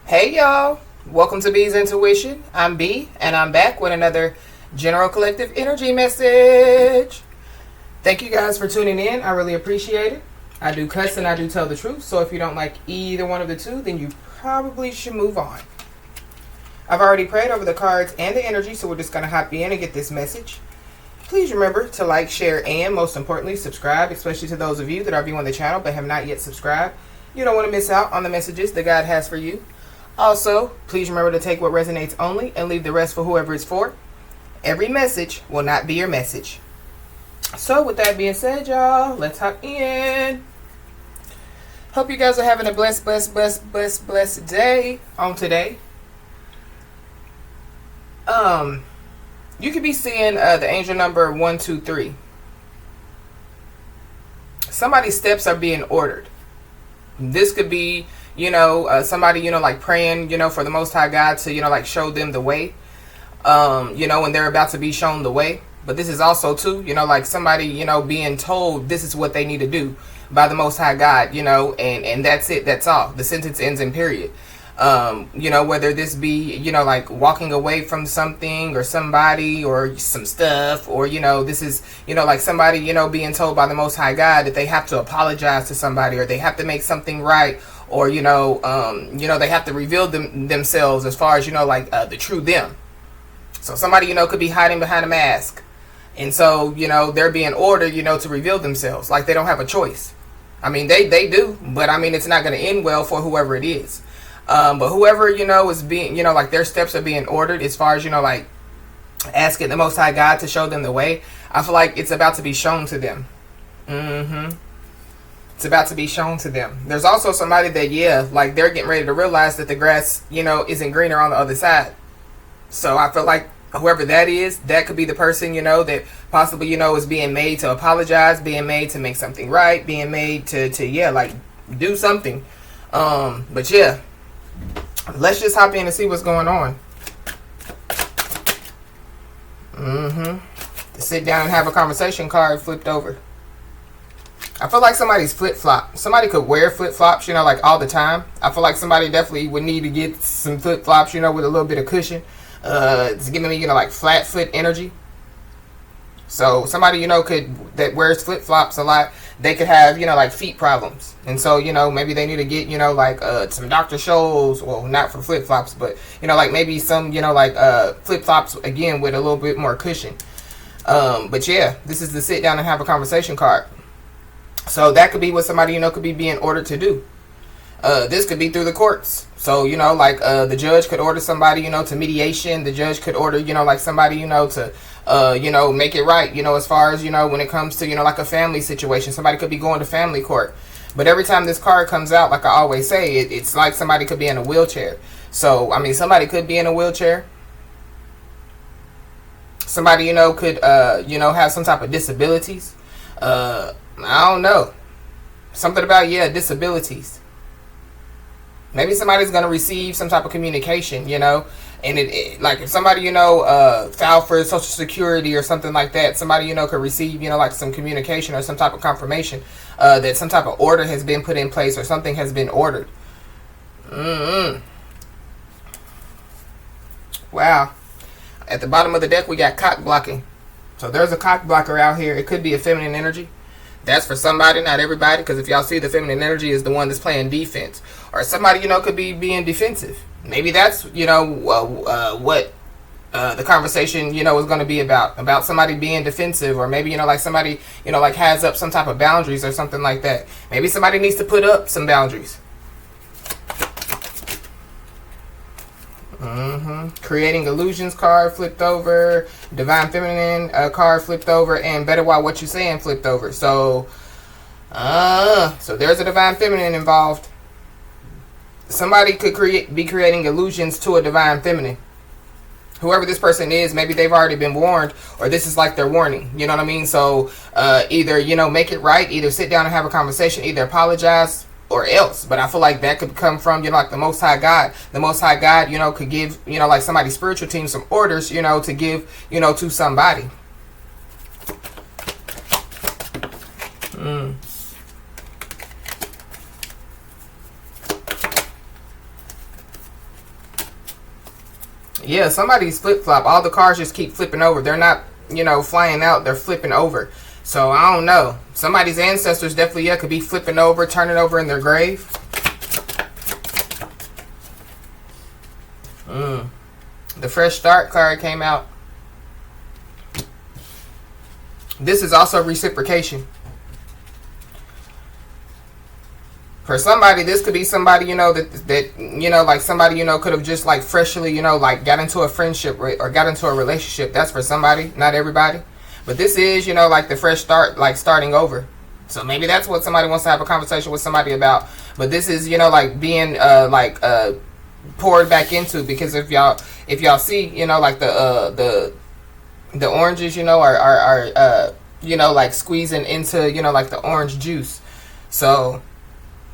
Hey y'all, welcome to B's Intuition. I'm B and I'm back with another general collective energy message. Thank you guys for tuning in. I really appreciate it. I do cuss and I do tell the truth, so if you don't like either one of the two, then you probably should move on. I've already prayed over the cards and the energy, so we're just going to hop in and get this message. Please remember to like, share, and most importantly, subscribe, especially to those of you that are viewing the channel but have not yet subscribed. You don't want to miss out on the messages that God has for you. Also, please remember to take what resonates only and leave the rest for whoever it's for. Every message will not be your message. So with that being said, y'all, let's hop in. Hope you guys are having a blessed day on today. You could be seeing the angel number 123. Somebody's steps are being ordered. This could be, somebody, like praying, for the Most High God to, like show them the way, when they're about to be shown the way. But this is also too, like somebody, being told this is what they need to do by the Most High God, and that's it. That's all. The sentence ends in period. Whether this be, like walking away from something or somebody or some stuff, or, this is, like somebody, being told by the Most High God that they have to apologize to somebody, or they have to make something right, or, they have to reveal themselves as far as, the true them. So somebody, could be hiding behind a mask. And so, they're being ordered, to reveal themselves like they don't have a choice. I mean, they do, but I mean, it's not going to end well for whoever it is. But whoever, is being, like their steps are being ordered as far as, like asking the Most High God to show them the way. I feel like it's about to be shown to them. It's about to be shown to them. There's also somebody that, like they're getting ready to realize that the grass, isn't greener on the other side. So I feel like whoever that is, that could be the person, that possibly, is being made to apologize, being made to make something right, being made to like do something. But yeah. Let's just hop in and see what's going on. The sit down and have a conversation card flipped over. I feel like somebody's flip-flop. Somebody could wear flip-flops, like all the time. I feel like somebody definitely would need to get some flip-flops, with a little bit of cushion. It's giving me, like flat foot energy. So somebody, that wears flip-flops a lot, they could have, like feet problems. And so, maybe they need to get, like some Dr. Scholl's, well, not for flip-flops, but, like maybe some, like flip-flops, again, with a little bit more cushion. But yeah, this is the sit down and have a conversation card. So that could be what somebody, could be being ordered to do. This could be through the courts. So, like the judge could order somebody, to mediation. The judge could order, like somebody, to make it right, as far as, when it comes to, like a family situation. Somebody could be going to family court. But every time this card comes out, like I always say, it's like somebody could be in a wheelchair. So, I mean, somebody could be in a wheelchair. Somebody, could, have some type of disabilities. I don't know. Something about, disabilities. Maybe somebody's going to receive some type of communication, and it like if somebody, filed for Social Security or something like that, somebody, could receive, like some communication or some type of confirmation that some type of order has been put in place or something has been ordered. Wow. At the bottom of the deck, we got cock blocking. So there's a cock blocker out here. It could be a feminine energy. That's for somebody, not everybody, because if y'all see, the feminine energy is the one that's playing defense. Or somebody, could be being defensive. Maybe that's, what the conversation, is going to be about somebody being defensive. Or maybe, like somebody, like has up some type of boundaries or something like that. Maybe somebody needs to put up some boundaries. Creating illusions card flipped over, divine feminine card flipped over, and better watch what you're saying flipped over. So there's a divine feminine involved. Somebody could be creating illusions to a divine feminine. Whoever this person is, maybe they've already been warned, or this is like their warning. You know what I mean? So either make it right, either sit down and have a conversation, either apologize, or else. But I feel like that could come from, like the Most High God. The Most High God, could give, like somebody's spiritual team some orders, to give, to somebody. Yeah, somebody's flip-flop. All the cars just keep flipping over. They're not, you know, flying out. They're flipping over. So, I don't know. Somebody's ancestors definitely, yeah, could be flipping over, turning over in their grave. The fresh start card came out. This is also reciprocation. For somebody, this could be somebody, you know, that you know, like somebody, you know, could have just like freshly, you know, like got into a friendship or got into a relationship. That's for somebody, not everybody. But this is, you know, like the fresh start, like starting over. So maybe that's what somebody wants to have a conversation with somebody about. But this is, you know, like being poured back into, because if y'all see, you know, like the oranges, you know, are you know, like squeezing into, you know, like the orange juice. So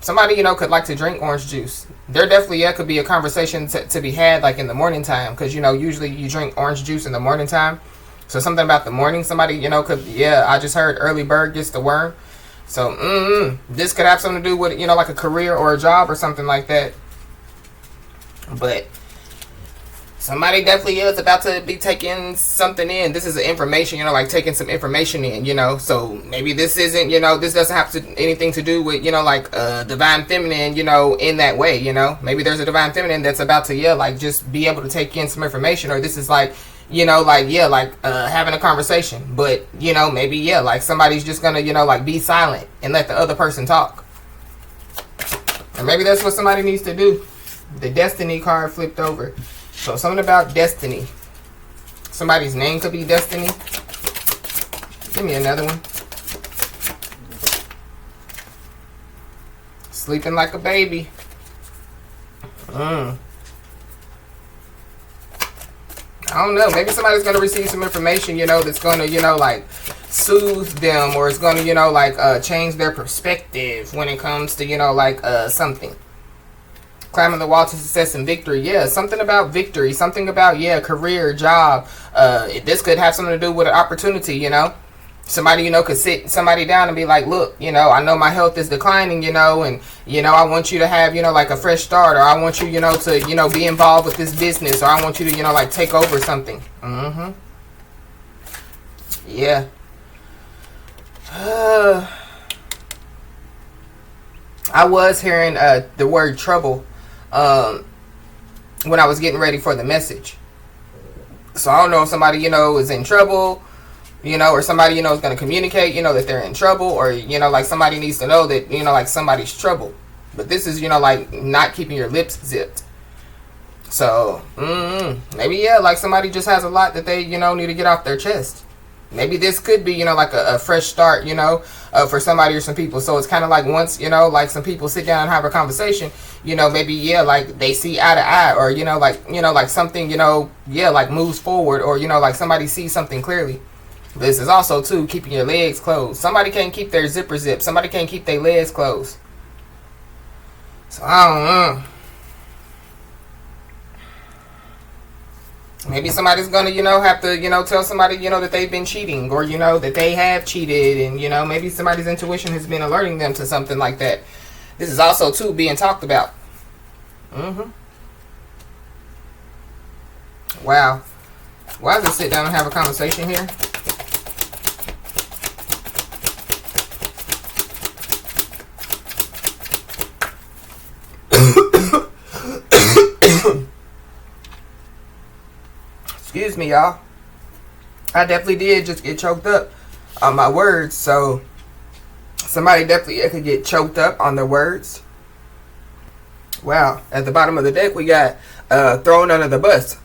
somebody, you know, could like to drink orange juice. There definitely, yeah, could be a conversation to be had like in the morning time, because, you know, usually you drink orange juice in the morning time. So something about the morning, somebody, you know, could, yeah, I just heard early bird gets the worm. So this could have something to do with, you know, like a career or a job or something like that. But somebody definitely is about to be taking something in. This is information, you know, like taking some information in, you know. So maybe this isn't, you know, this doesn't have anything to do with, you know, like divine feminine, you know, in that way, you know. Maybe there's a divine feminine that's about to, yeah, like just be able to take in some information. Or this is like, you know, like, yeah, like having a conversation. But, you know, maybe, yeah, like somebody's just gonna, you know, like be silent and let the other person talk. And maybe that's what somebody needs to do. The destiny card flipped over. So something about destiny. Somebody's name could be Destiny. Give me another one. Sleeping like a baby. I don't know. Maybe somebody's going to receive some information, you know, that's going to, you know, like soothe them, or it's going to, you know, like change their perspective when it comes to, you know, like something. Climbing the wall to success and victory. Yeah, something about victory. Something about, yeah, career, job. This could have something to do with an opportunity, you know. Somebody, you know, could sit somebody down and be like, look, you know, I know my health is declining, you know, and, you know, I want you to have, you know, like a fresh start, or I want you, you know, to, you know, be involved with this business, or I want you to, you know, like take over something. Yeah. I was hearing the word trouble when I was getting ready for the message. So I don't know if somebody, you know, is in trouble, you know, or somebody, you know, is going to communicate, you know, that they're in trouble, or, you know, like somebody needs to know that, you know, like somebody's trouble. But this is, you know, like not keeping your lips zipped. So, maybe, yeah, like somebody just has a lot that they, you know, need to get off their chest. Maybe this could be, you know, like a fresh start, you know, for somebody or some people. So it's kind of like once, you know, like some people sit down and have a conversation, you know, maybe, yeah, like they see eye to eye, or, you know, like something, you know, yeah, like moves forward, or, you know, like somebody sees something clearly. This is also, too, keeping your legs closed. Somebody can't keep their zipper zipped. Somebody can't keep their legs closed. So, I don't know. Maybe somebody's going to, you know, have to, you know, tell somebody, you know, that they've been cheating, or, you know, that they have cheated, and, you know, maybe somebody's intuition has been alerting them to something like that. This is also, too, being talked about. Wow. Why does it sit down and have a conversation here? Excuse me, y'all. I definitely did just get choked up on my words. So somebody definitely could get choked up on their words. Wow. At the bottom of the deck, we got thrown under the bus.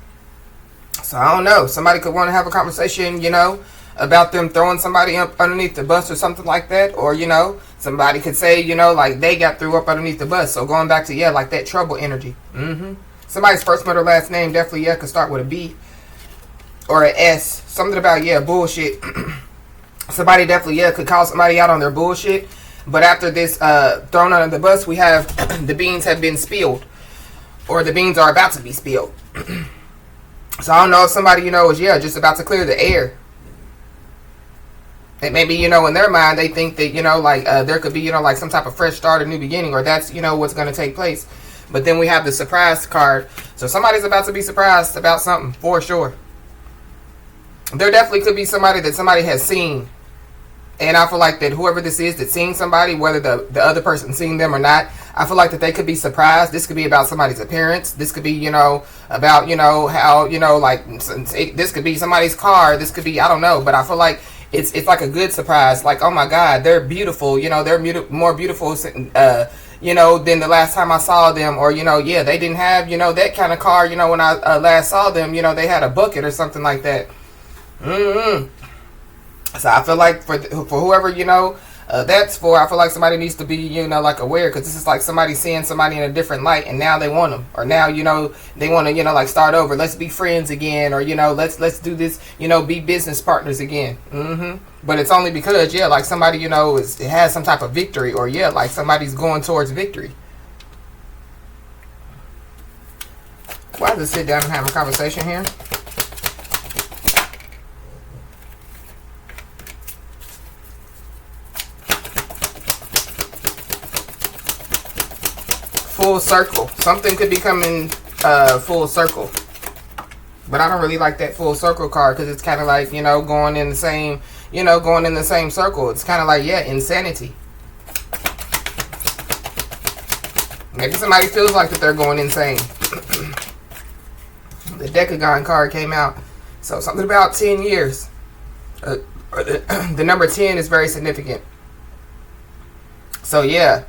So I don't know. Somebody could want to have a conversation, you know, about them throwing somebody up underneath the bus or something like that. Or, you know, somebody could say, you know, like they got threw up underneath the bus. So going back to, yeah, like that trouble energy. Somebody's first, middle, last name definitely, yeah, could start with a B or an S. Something about, yeah, bullshit. Somebody definitely, yeah, could call somebody out on their bullshit. But after this thrown under the bus, we have the beans have been spilled, or the beans are about to be spilled. So I don't know if somebody, you know, is, yeah, just about to clear the air. And maybe, you know, in their mind, they think that, you know, like there could be, you know, like some type of fresh start, a new beginning, or that's, you know, what's going to take place. But then we have the surprise card. So somebody's about to be surprised about something, for sure. There definitely could be somebody that somebody has seen. And I feel like that whoever this is that's seeing somebody, whether the other person seeing them or not, I feel like that they could be surprised. This could be about somebody's appearance. This could be, you know, about, you know, how, you know, like, this could be somebody's car. This could be, I don't know. But I feel like it's like a good surprise. Like, oh my God, they're beautiful. You know, they're more beautiful, you know, than the last time I saw them. Or, you know, yeah, they didn't have, you know, that kind of car. You know, when I last saw them, you know, they had a bucket or something like that. So I feel like for whoever, you know, that's for, I feel like somebody needs to be, you know, like aware, because this is like somebody seeing somebody in a different light, and now they want them, or now, you know, they want to, you know, like start over. Let's be friends again, or, you know, let's do this, you know, be business partners again. But it's only because, yeah, like somebody, you know, it has some type of victory, or yeah, like somebody's going towards victory. Why just sit down and have a conversation here? Full circle. Something could be coming full circle. But I don't really like that full circle card, because it's kind of like, you know, going in the same, you know, going in the same circle. It's kind of like, yeah, insanity. Maybe somebody feels like that they're going insane. The Decagon card came out. So something about 10 years. The number 10 is very significant. So yeah.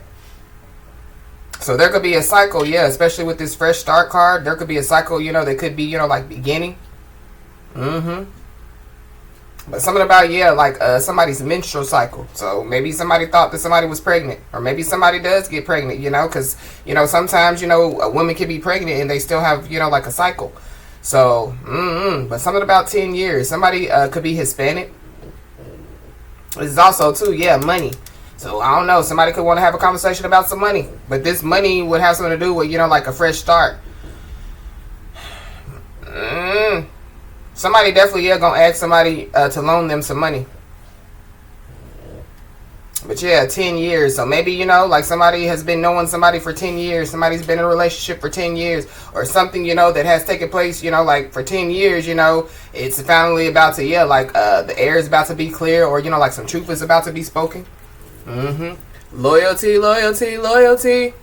So there could be a cycle, yeah, especially with this fresh start card. There could be a cycle, you know, that could be, you know, like beginning. But something about, yeah, like somebody's menstrual cycle. So maybe somebody thought that somebody was pregnant, or maybe somebody does get pregnant, you know, because, you know, sometimes, you know, a woman can be pregnant and they still have, you know, like a cycle. So, but something about 10 years. Somebody could be Hispanic. This is also, too, yeah, money. So, I don't know. Somebody could want to have a conversation about some money. But this money would have something to do with, you know, like a fresh start. Somebody definitely, yeah, going to ask somebody to loan them some money. But, yeah, 10 years. So, maybe, you know, like somebody has been knowing somebody for 10 years. Somebody's been in a relationship for 10 years. Or something, you know, that has taken place, you know, like for 10 years, you know. It's finally about to, yeah, like the air is about to be clear. Or, you know, like some truth is about to be spoken. Loyalty, loyalty, loyalty.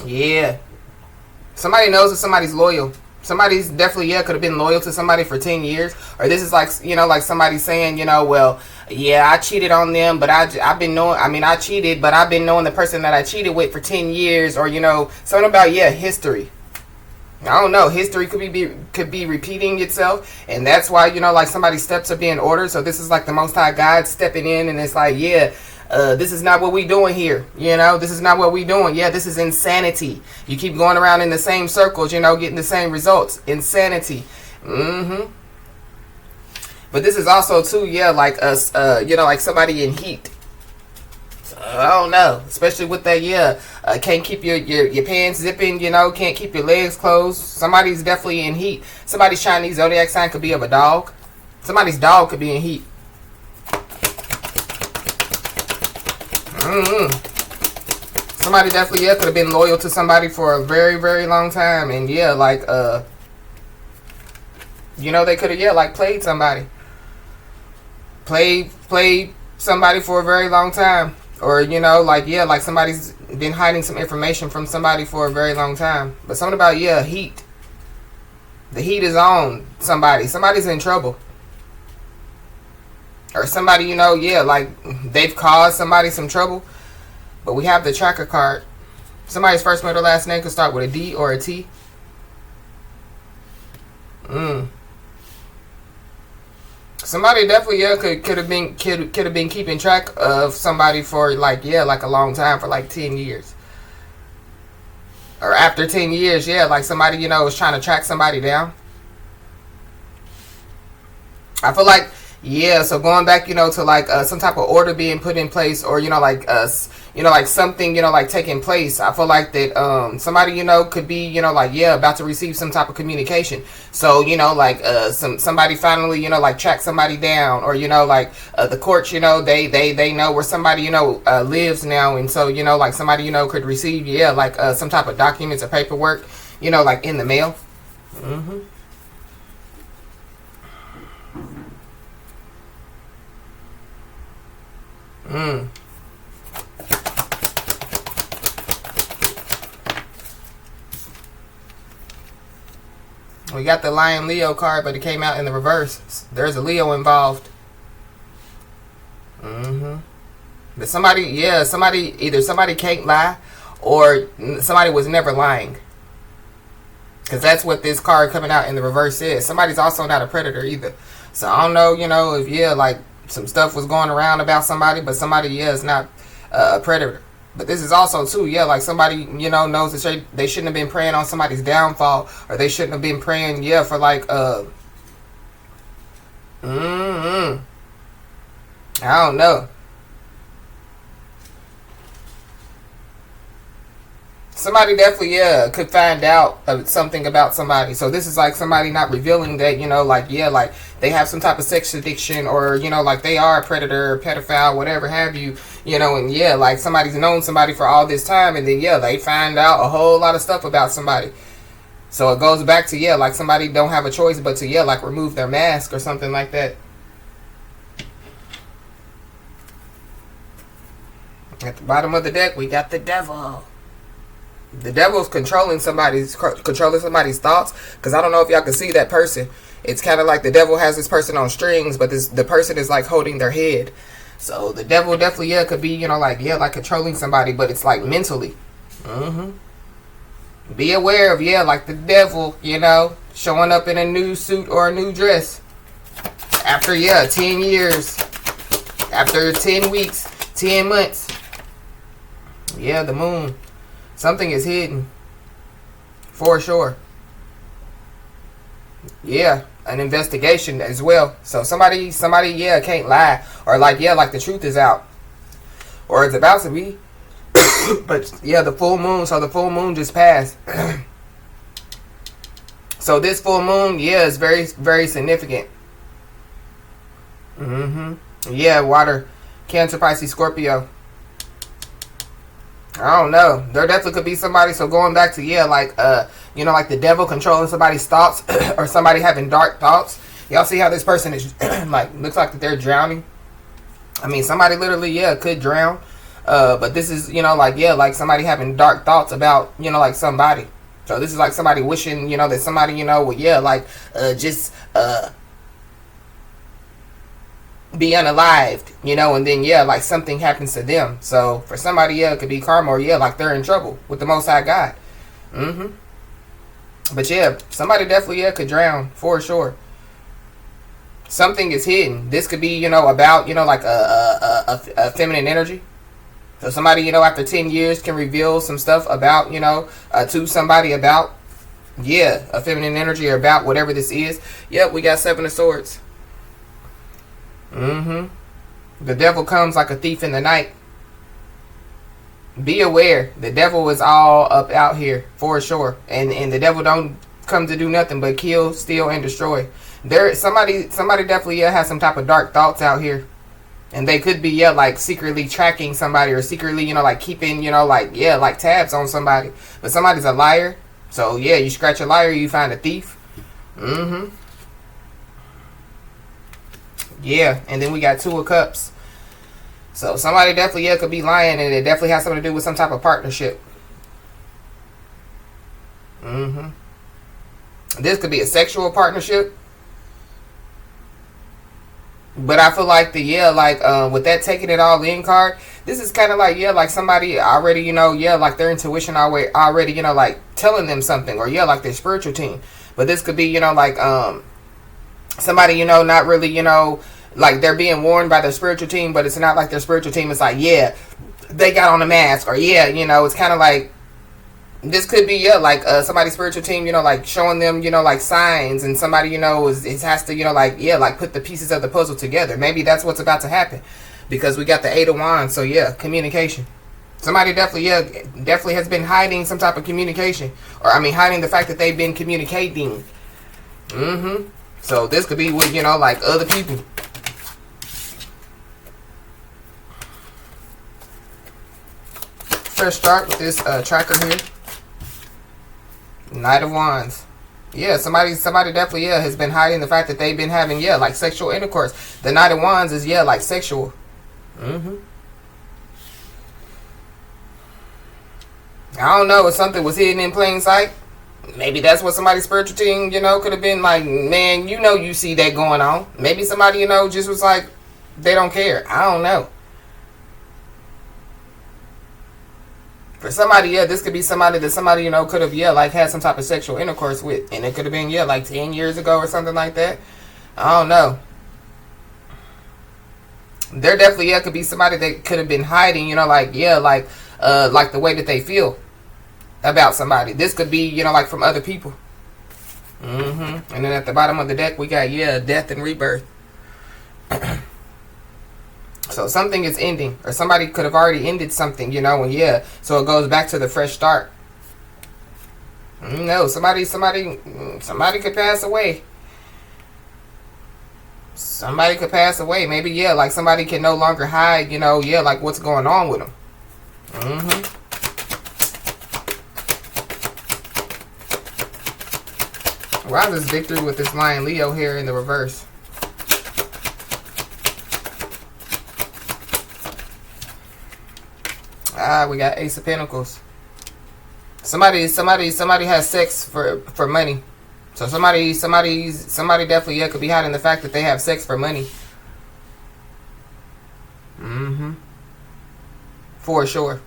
Yeah. Somebody knows that somebody's loyal. Somebody's definitely, yeah, could have been loyal to somebody for 10 years. Or this is like, you know, like somebody saying, you know, well, yeah, I cheated on them, but I've been knowing, I mean, I cheated, but I've been knowing the person that I cheated with for 10 years. Or, you know, something about, yeah, history. I don't know. History could be repeating itself, and that's why, you know, like somebody's steps are being ordered. So this is like the Most High God stepping in, and it's like, yeah, this is not what we doing here. You know, this is not what we doing. Yeah, this is insanity. You keep going around in the same circles, you know, getting the same results. Insanity. But this is also too, yeah, like us, you know, like somebody in heat. I don't know, especially with that, yeah, can't keep your pants zipping, you know, can't keep your legs closed. Somebody's definitely in heat. Somebody's Chinese zodiac sign could be of a dog. Somebody's dog could be in heat. Somebody definitely, yeah, could have been loyal to somebody for a very, very long time. And yeah, like, you know, they could have, yeah, like played somebody. Played somebody for a very long time. Or, you know, like, yeah, like somebody's been hiding some information from somebody for a very long time. But something about, yeah, heat. The heat is on somebody. Somebody's in trouble. Or somebody, you know, yeah, like they've caused somebody some trouble. But we have the tracker card. Somebody's first, middle, last name could start with a D or a T. Somebody definitely, yeah, could have been keeping track of somebody for like, yeah, like a long time, for like 10 years. Or after 10 years, yeah, like somebody, you know, is trying to track somebody down. I feel like, yeah, so going back, you know, to like some type of order being put in place, or, you know, like you know, like something, you know, like taking place. I feel like that somebody, you know, could be, you know, like, yeah, about to receive some type of communication. So, you know, like somebody finally, you know, like track somebody down, or, you know, like the courts, you know, they know where somebody, you know, lives now, and so, you know, like somebody, you know, could receive, yeah, like some type of documents or paperwork, you know, like in the mail. We got the Lion Leo card, but it came out in the reverse. There's a Leo involved. But somebody, yeah, either somebody can't lie, or somebody was never lying. Because that's what this card coming out in the reverse is. Somebody's also not a predator either. So I don't know, you know, if, yeah, like some stuff was going around about somebody, but somebody, yeah, is not a predator. But this is also, too, yeah, like somebody, you know, knows that they shouldn't have been praying on somebody's downfall, or they shouldn't have been praying, yeah, for like, I don't know. Somebody definitely, yeah, could find out something about somebody. So this is like somebody not revealing that, you know, like, yeah, like they have some type of sex addiction, or, you know, like they are a predator, pedophile, whatever have you, you know, and yeah, like somebody's known somebody for all this time, and then, yeah, they find out a whole lot of stuff about somebody. So it goes back to, yeah, like somebody don't have a choice but to, yeah, like remove their mask or something like that. At the bottom of the deck, we got the devil. The devil's controlling somebody's thoughts, because I don't know if y'all can see that person. It's kind of like the devil has this person on strings, but the person is like holding their head. So the devil definitely, yeah, could be, you know, like, yeah, like controlling somebody, but it's like mentally. Be aware of, yeah, like the devil, you know, showing up in a new suit or a new dress after, yeah, 10 years, after 10 weeks, 10 months. Yeah, the moon. Something is hidden. For sure. Yeah, an investigation as well. So somebody, yeah, can't lie. Or like, yeah, like the truth is out. Or it's about to be. But yeah, the full moon. So the full moon just passed. So this full moon, yeah, is very, very significant. Yeah, water. Cancer, Pisces, Scorpio. I don't know. There definitely could be somebody. So going back to, yeah, like, you know, like the devil controlling somebody's thoughts, or somebody having dark thoughts. Y'all see how this person is, like, looks like that they're drowning. I mean, somebody literally, yeah, could drown. But this is, you know, like, yeah, like somebody having dark thoughts about, you know, like somebody. So this is like somebody wishing, you know, that somebody, you know, would, yeah, like, just, be unalived, you know, and then, yeah, like something happens to them. So for somebody, yeah, it could be karma, or, yeah, like they're in trouble with the Most High God. But yeah, somebody definitely, yeah, could drown for sure. Something is hidden. This could be, you know, about, you know, like a feminine energy. So somebody, you know, after 10 years can reveal some stuff about, you know, to somebody about, yeah, a feminine energy, or about whatever this is. Yep, we got 7 of Swords. The devil comes like a thief in the night. Be aware, the devil is all up out here for sure, and the devil don't come to do nothing but kill, steal, and destroy. There, somebody definitely, yeah, has some type of dark thoughts out here, and they could be, yeah, like secretly tracking somebody, or secretly, you know, like keeping, you know, like, yeah, like tabs on somebody. But somebody's a liar, so yeah, you scratch a liar, you find a thief. Yeah, and then we got 2 of Cups. So somebody definitely, yeah, could be lying, and it definitely has something to do with some type of partnership. This could be a sexual partnership. But I feel like with that taking it all in card, this is kind of like, yeah, like somebody already, you know, yeah, like their intuition already, you know, like telling them something, or yeah, like their spiritual team. But this could be, you know, like somebody, you know, not really, you know, like they're being warned by their spiritual team, but it's not like their spiritual team is like, yeah, they got on a mask, or yeah, you know, it's kind of like, this could be, yeah, like somebody's spiritual team, you know, like showing them, you know, like signs, and somebody, you know, has to, you know, like, yeah, like put the pieces of the puzzle together. Maybe that's what's about to happen, because we got the 8 of Wands. So yeah, communication. Somebody definitely has been hiding some type of communication, or I mean, hiding the fact that they've been communicating. So this could be with, you know, like other people. First start with this tracker here. Knight of Wands. Yeah, somebody definitely, yeah, has been hiding the fact that they've been having, yeah, like sexual intercourse. The Knight of Wands is, yeah, like sexual. I don't know if something was hidden in plain sight. Maybe that's what somebody's spiritual team, could have been like, man, you see that going on. Maybe somebody, just was like, they don't care. I don't know. For somebody, yeah, this could be somebody that somebody, could have, yeah, like had some type of sexual intercourse with. And it could have been, yeah, like 10 years ago or something like that. I don't know. There definitely, yeah, could be somebody that could have been hiding, like the way that they feel about somebody. This could be, like from other people. And then at the bottom of the deck, we got, yeah, death and rebirth. So something is ending, or somebody could have already ended something, and yeah, so it goes back to the fresh start. No, somebody could pass away. Somebody could pass away. Maybe, yeah, like somebody can no longer hide, yeah, like what's going on with them. Why is this victory with this Lion Leo here in the reverse? We got Ace of Pentacles. Somebody has sex for money. So somebody definitely, yeah, could be hiding the fact that they have sex for money. For sure.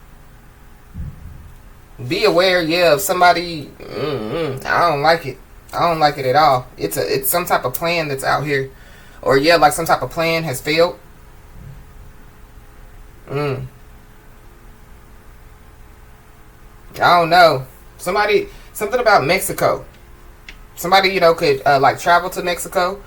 Be aware, yeah, of somebody. I don't like it. I don't like it at all. It's some type of plan that's out here, or yeah, like some type of plan has failed. I don't know. Something about Mexico. Somebody, could like travel to Mexico.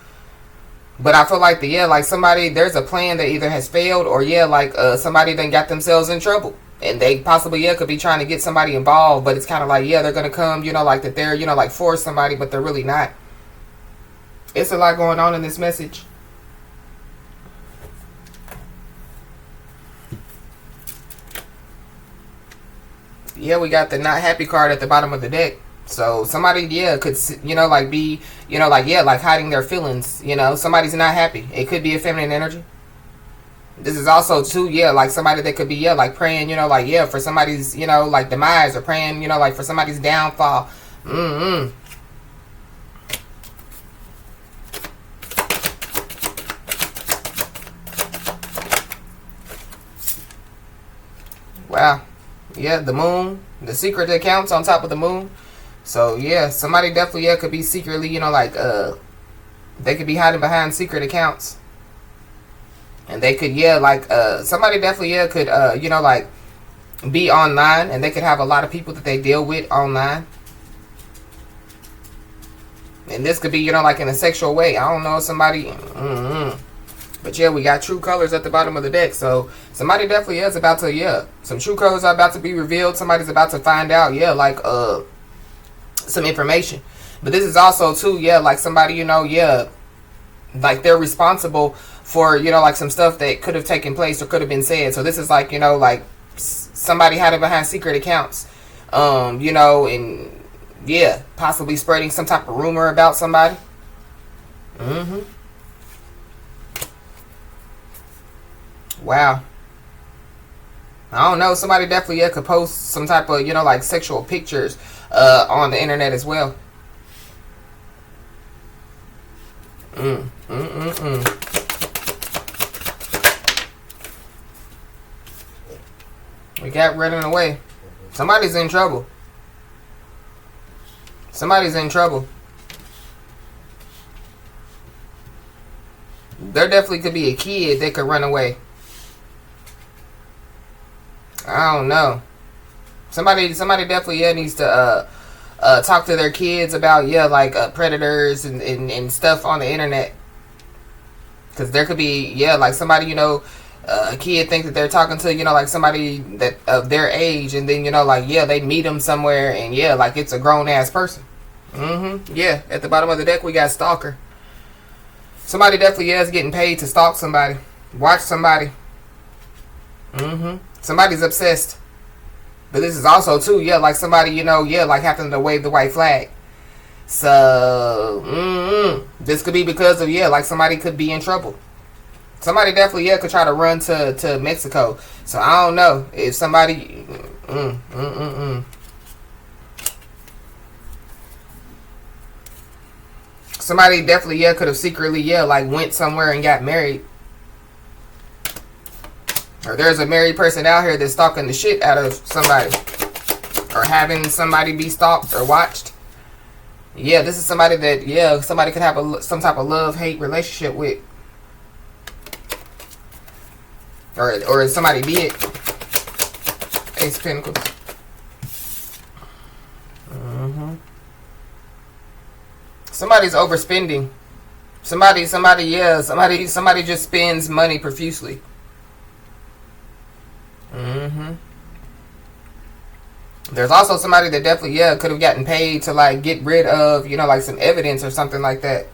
But I feel like there's a plan that either has failed, or yeah, like somebody then got themselves in trouble. And they possibly, yeah, could be trying to get somebody involved, but it's kind of like, yeah, they're going to come, like that they're, like for somebody, but they're really not. It's a lot going on in this message. Yeah, we got the not happy card at the bottom of the deck. So somebody, yeah, could, like be, like hiding their feelings. Somebody's not happy. It could be a feminine energy. This is also too, yeah, like somebody that could be, yeah, like praying, like, yeah, for somebody's, like demise, or praying, like for somebody's downfall. Wow. Yeah, the moon, the secret accounts on top of the moon. So yeah, somebody definitely, yeah, could be secretly, they could be hiding behind secret accounts. And they could, yeah, like somebody definitely, yeah, could like be online, and they could have a lot of people that they deal with online. And this could be, like in a sexual way. I don't know, somebody. But yeah, we got true colors at the bottom of the deck. So somebody definitely is about to, yeah, some true colors are about to be revealed. Somebody's about to find out, yeah, like some information. But this is also too, yeah, like somebody, yeah, like they're responsible for, like some stuff that could have taken place or could have been said. So this is like, like somebody hiding behind secret accounts, and yeah, possibly spreading some type of rumor about somebody. Wow. I don't know. Somebody definitely, yeah, could post some type of, like sexual pictures on the internet as well. We got running away. Somebody's in trouble. Somebody's in trouble. There definitely could be a kid that could run away. I don't know. Somebody definitely, yeah, needs to talk to their kids about, yeah, like predators and stuff on the internet. Because there could be, yeah, like somebody, a kid think that they're talking to, like somebody that of their age, and then, like, yeah, they meet them somewhere, and yeah, like it's a grown ass person. Yeah, at the bottom of the deck we got stalker. Somebody definitely, yeah, is getting paid to stalk somebody, watch somebody. Somebody's obsessed. But this is also too, yeah, like somebody, you know, yeah, like having to wave the white flag. So this could be because of, yeah, like somebody could be in trouble. Somebody definitely, yeah, could try to run to Mexico. So I don't know if somebody somebody definitely, yeah, could have secretly, yeah, like went somewhere and got married. Or there's a married person out here that's stalking the shit out of somebody. Or having somebody be stalked or watched. Yeah, this is somebody that, yeah, somebody could have some type of love-hate relationship with. Or somebody did. Ace of Pentacles. Somebody's overspending. Somebody just spends money profusely. There's also somebody that definitely, yeah, could have gotten paid to, like, get rid of, you know, like, some evidence or something like that.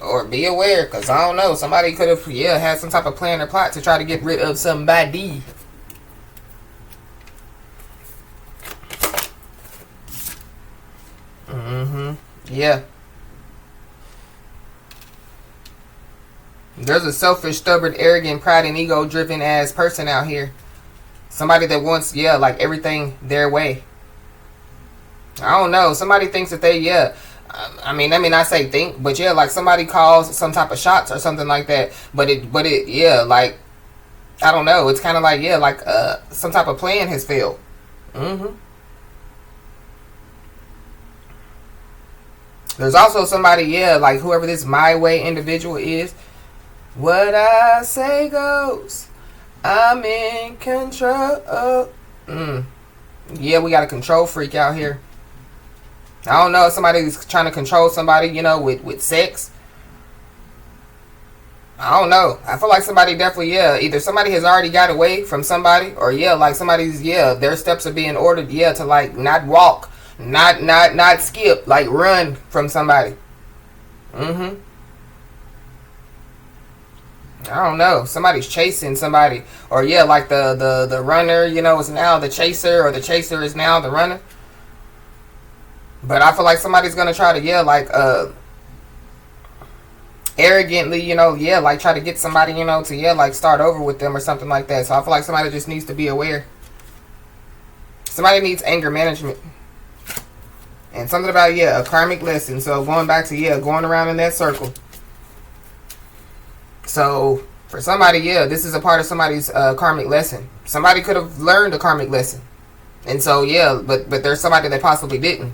Or be aware, because I don't know, somebody could have, yeah, had some type of plan or plot to try to get rid of somebody. Yeah. There's a selfish, stubborn, arrogant, pride and ego driven ass person out here. Somebody that wants, yeah, like everything their way. I don't know. Somebody thinks that they, yeah. I mean, let me not say think, but yeah, like somebody calls some type of shots or something like that. But it, yeah, like, I don't know. It's kind of like, yeah, like some type of plan has failed. There's also somebody, yeah, like whoever this my way individual is. What I say goes. I'm in control. Yeah, we got a control freak out here. I don't know if somebody's trying to control somebody, you know, with sex. I don't know. I feel like somebody definitely, yeah, either somebody has already got away from somebody, or yeah, like somebody's, yeah, their steps are being ordered, yeah, to like not walk, not skip, like run from somebody. I don't know. Somebody's chasing somebody. Or yeah, like the runner, you know, is now the chaser, or the chaser is now the runner. But I feel like somebody's gonna try to, yeah, like arrogantly, you know, yeah, like try to get somebody, you know, to, yeah, like start over with them or something like that. So I feel like somebody just needs to be aware. Somebody needs anger management. And something about, yeah, a karmic lesson. So going back to, yeah, going around in that circle. So, for somebody, yeah, this is a part of somebody's karmic lesson. Somebody could have learned a karmic lesson. And so, yeah, but there's somebody that possibly didn't.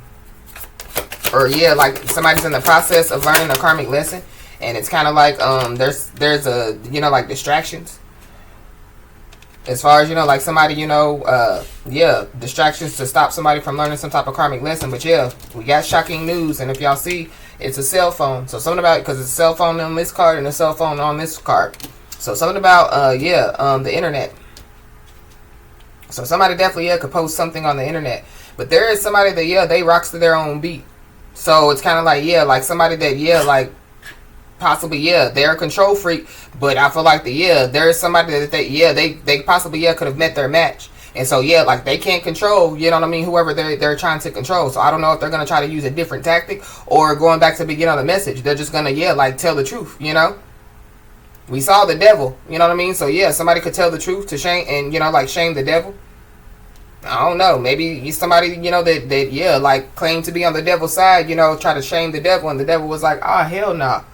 Or, yeah, like, somebody's in the process of learning a karmic lesson. And it's kind of like, there's a, you know, like, distractions. As far as, you know, like, somebody, you know, yeah, distractions to stop somebody from learning some type of karmic lesson. But, yeah, we got shocking news. And if y'all see, it's a cell phone. So something about, because it's a cell phone on this card and a cell phone on this card. So something about, yeah, the internet. So somebody definitely, yeah, could post something on the internet. But there is somebody that, yeah, they rocks to their own beat. So it's kind of like, yeah, like somebody that, yeah, like possibly, yeah, they're a control freak. But I feel like, yeah, there's somebody that they possibly, yeah, could have met their match. And so, yeah, like, they can't control, you know what I mean, whoever they're trying to control. So I don't know if they're going to try to use a different tactic, or going back to the beginning of the message, they're just going to, yeah, like, tell the truth, you know. We saw the devil, you know what I mean? So, yeah, somebody could tell the truth to shame, and, you know, like, shame the devil. I don't know. Maybe somebody, you know, that yeah, like, claimed to be on the devil's side, you know, try to shame the devil, and the devil was like, oh, hell no. Nah.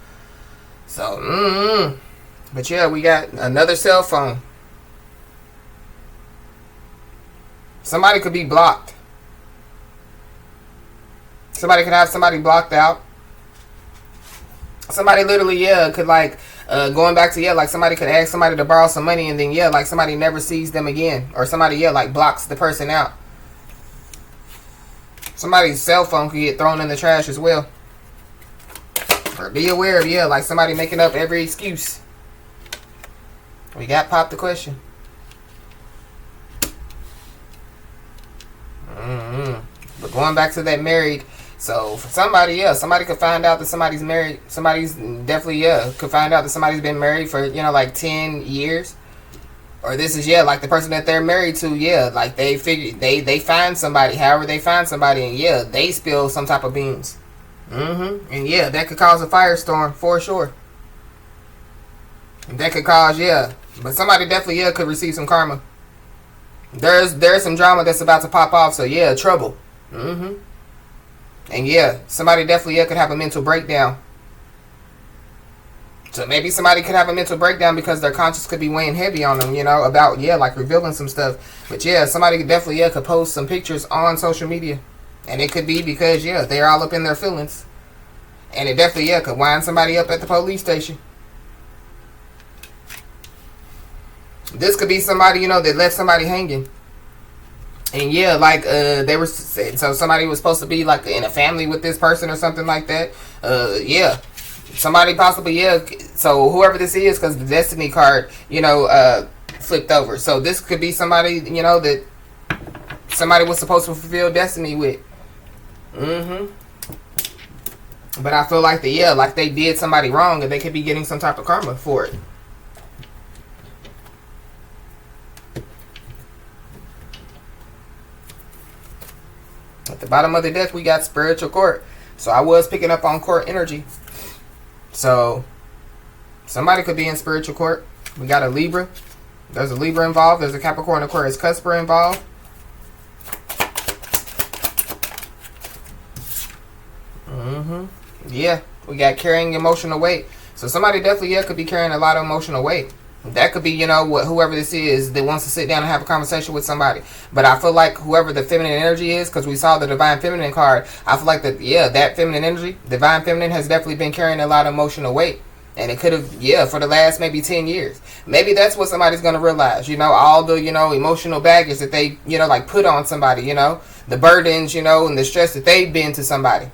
So, But, yeah, we got another cell phone. Somebody could be blocked. Somebody could have somebody blocked out. Somebody literally, yeah, could like, going back to, yeah, like somebody could ask somebody to borrow some money, and then, yeah, like somebody never sees them again. Or somebody, yeah, like blocks the person out. Somebody's cell phone could get thrown in the trash as well. Or be aware of, yeah, like somebody making up every excuse. We got Pop the question. But going back to that married, so for somebody, yeah, somebody could find out that somebody's married. Somebody's definitely, yeah, could find out that somebody's been married for, you know, like 10 years. Or this is, yeah, like the person that they're married to, yeah, like they figure they find somebody, however they find somebody, and yeah, they spill some type of beans. And yeah, that could cause a firestorm for sure. That could cause, yeah, but somebody definitely, yeah, could receive some karma. There's some drama that's about to pop off, so yeah, trouble. And yeah, somebody definitely, yeah, could have a mental breakdown. So maybe somebody could have a mental breakdown because their conscience could be weighing heavy on them, you know, about, yeah, like revealing some stuff. But yeah, somebody could definitely, yeah, could post some pictures on social media. And it could be because, yeah, they're all up in their feelings. And it definitely, yeah, could wind somebody up at the police station. This could be somebody, you know, that left somebody hanging. And yeah, like, they were, so somebody was supposed to be like in a family with this person or something like that. Yeah. Somebody possibly, yeah. So whoever this is, because the Destiny card, you know, flipped over. So this could be somebody, you know, that somebody was supposed to fulfill destiny with. But I feel like yeah, like they did somebody wrong and they could be getting some type of karma for it. At the bottom of the deck, we got spiritual court. So I was picking up on court energy. So somebody could be in spiritual court. We got a Libra. There's a Libra involved. There's a Capricorn, Aquarius, Cusper involved. Yeah, we got carrying emotional weight. So somebody definitely, yeah, could be carrying a lot of emotional weight. That could be, you know, whoever this is that wants to sit down and have a conversation with somebody. But I feel like whoever the feminine energy is, because we saw the Divine Feminine card, I feel like that, yeah, that feminine energy, Divine Feminine, has definitely been carrying a lot of emotional weight. And it could have, yeah, for the last maybe 10 years. Maybe that's what somebody's going to realize, you know, all the, you know, emotional baggage that they, you know, like put on somebody, you know, the burdens, you know, and the stress that they've been to somebody.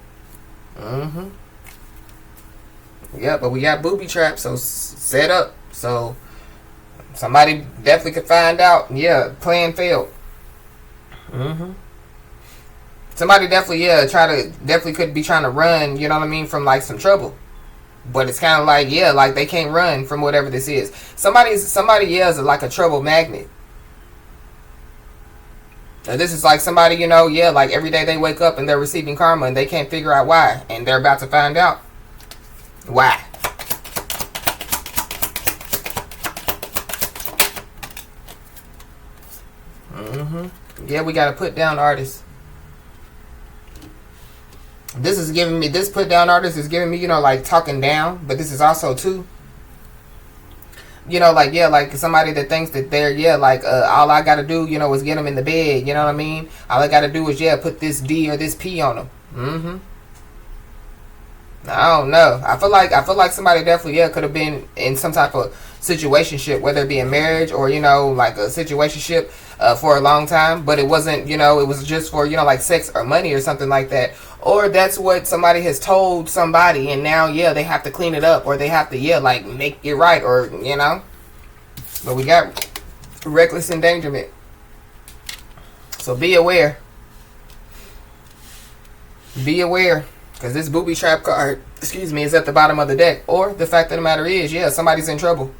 Yeah, but we got booby traps, so set up. So somebody definitely could find out, yeah, plan failed. Somebody definitely, yeah, definitely could be trying to run, you know what I mean, from like some trouble. But it's kind of like, yeah, like they can't run from whatever this is. Somebody, yeah, is like a trouble magnet. And this is like somebody, you know, yeah, like every day they wake up and they're receiving karma and they can't figure out why. And they're about to find out why. Yeah, we got a put down artist. This is giving me, this put down artist is giving me, you know, like talking down. But this is also too, you know, like, yeah, like somebody that thinks that they're, yeah, like, all I got to do, you know, is get them in the bed. You know what I mean? All I got to do is, yeah, put this D or this P on them. I don't know. I feel like somebody definitely, yeah, could have been in some type of situationship, whether it be a marriage or, you know, like a situationship for a long time, but it wasn't, you know, it was just for, you know, like sex or money or something like that. Or that's what somebody has told somebody, and now, yeah, they have to clean it up, or they have to, yeah, like make it right, or, you know. But we got reckless endangerment. So be aware. Be aware. Because this booby trap card, excuse me, is at the bottom of the deck. Or the fact of the matter is, yeah, somebody's in trouble.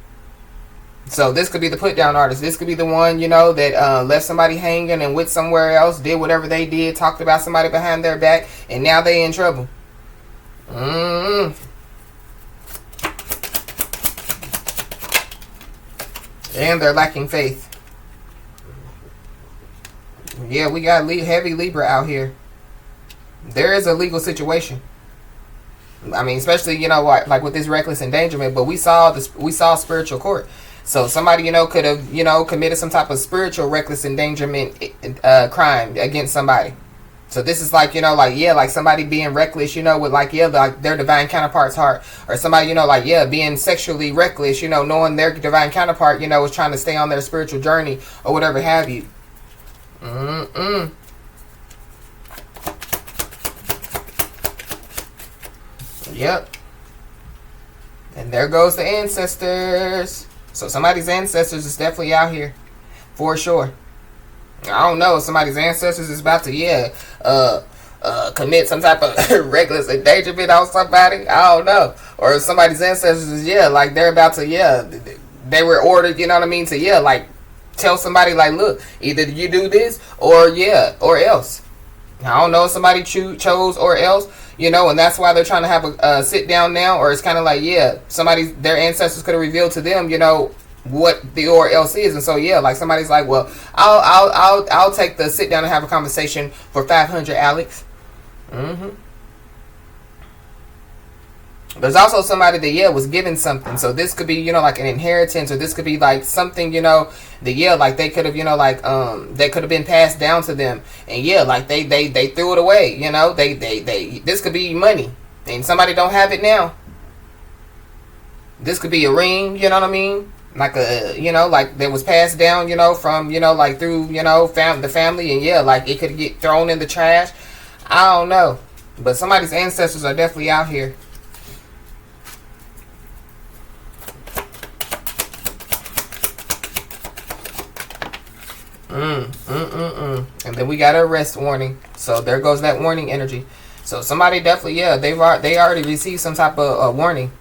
So this could be the put down artist. This could be the one, you know, that left somebody hanging and went somewhere else, did whatever they did, talked about somebody behind their back, and now they in trouble. And they're lacking faith. Yeah, we got heavy Libra out here. There is a legal situation. I mean, especially, you know, like with this reckless endangerment, but we saw spiritual court. So somebody, you know, could have, you know, committed some type of spiritual reckless endangerment crime against somebody. So this is like, you know, like, yeah, like somebody being reckless, you know, with like, yeah, like their divine counterpart's heart. Or somebody, you know, like, yeah, being sexually reckless, you know, knowing their divine counterpart, you know, is trying to stay on their spiritual journey or whatever have you. Yep. And there goes the ancestors. So somebody's ancestors is definitely out here. For sure. I don't know. Somebody's ancestors is about to, yeah, commit some type of reckless endangerment on somebody. I don't know. Or somebody's ancestors is, yeah, like they're about to, yeah, they were ordered, you know what I mean, to, yeah, like tell somebody like, look, either you do this or or else. I don't know if somebody chose or else, you know, and that's why they're trying to have a sit down now, or it's kind of like, their ancestors could have revealed to them, you know, what the or else is. And so like somebody's like, well, I'll take the sit down and have a conversation for 500, Alex. There's also somebody that was given something. So this could be, you know, like an inheritance, or this could be like something, you know, that like they could have, you know, like that could have been passed down to them, and like they threw it away, you know. They this could be money, and somebody don't have it now. This could be a ring, you know what I mean? Like a, you know, like that was passed down, you know, from, you know, like through, you know, the family, and like it could get thrown in the trash. I don't know, but somebody's ancestors are definitely out here. And then we got an arrest warning. So there goes that warning energy. So somebody definitely, they already received some type of warning.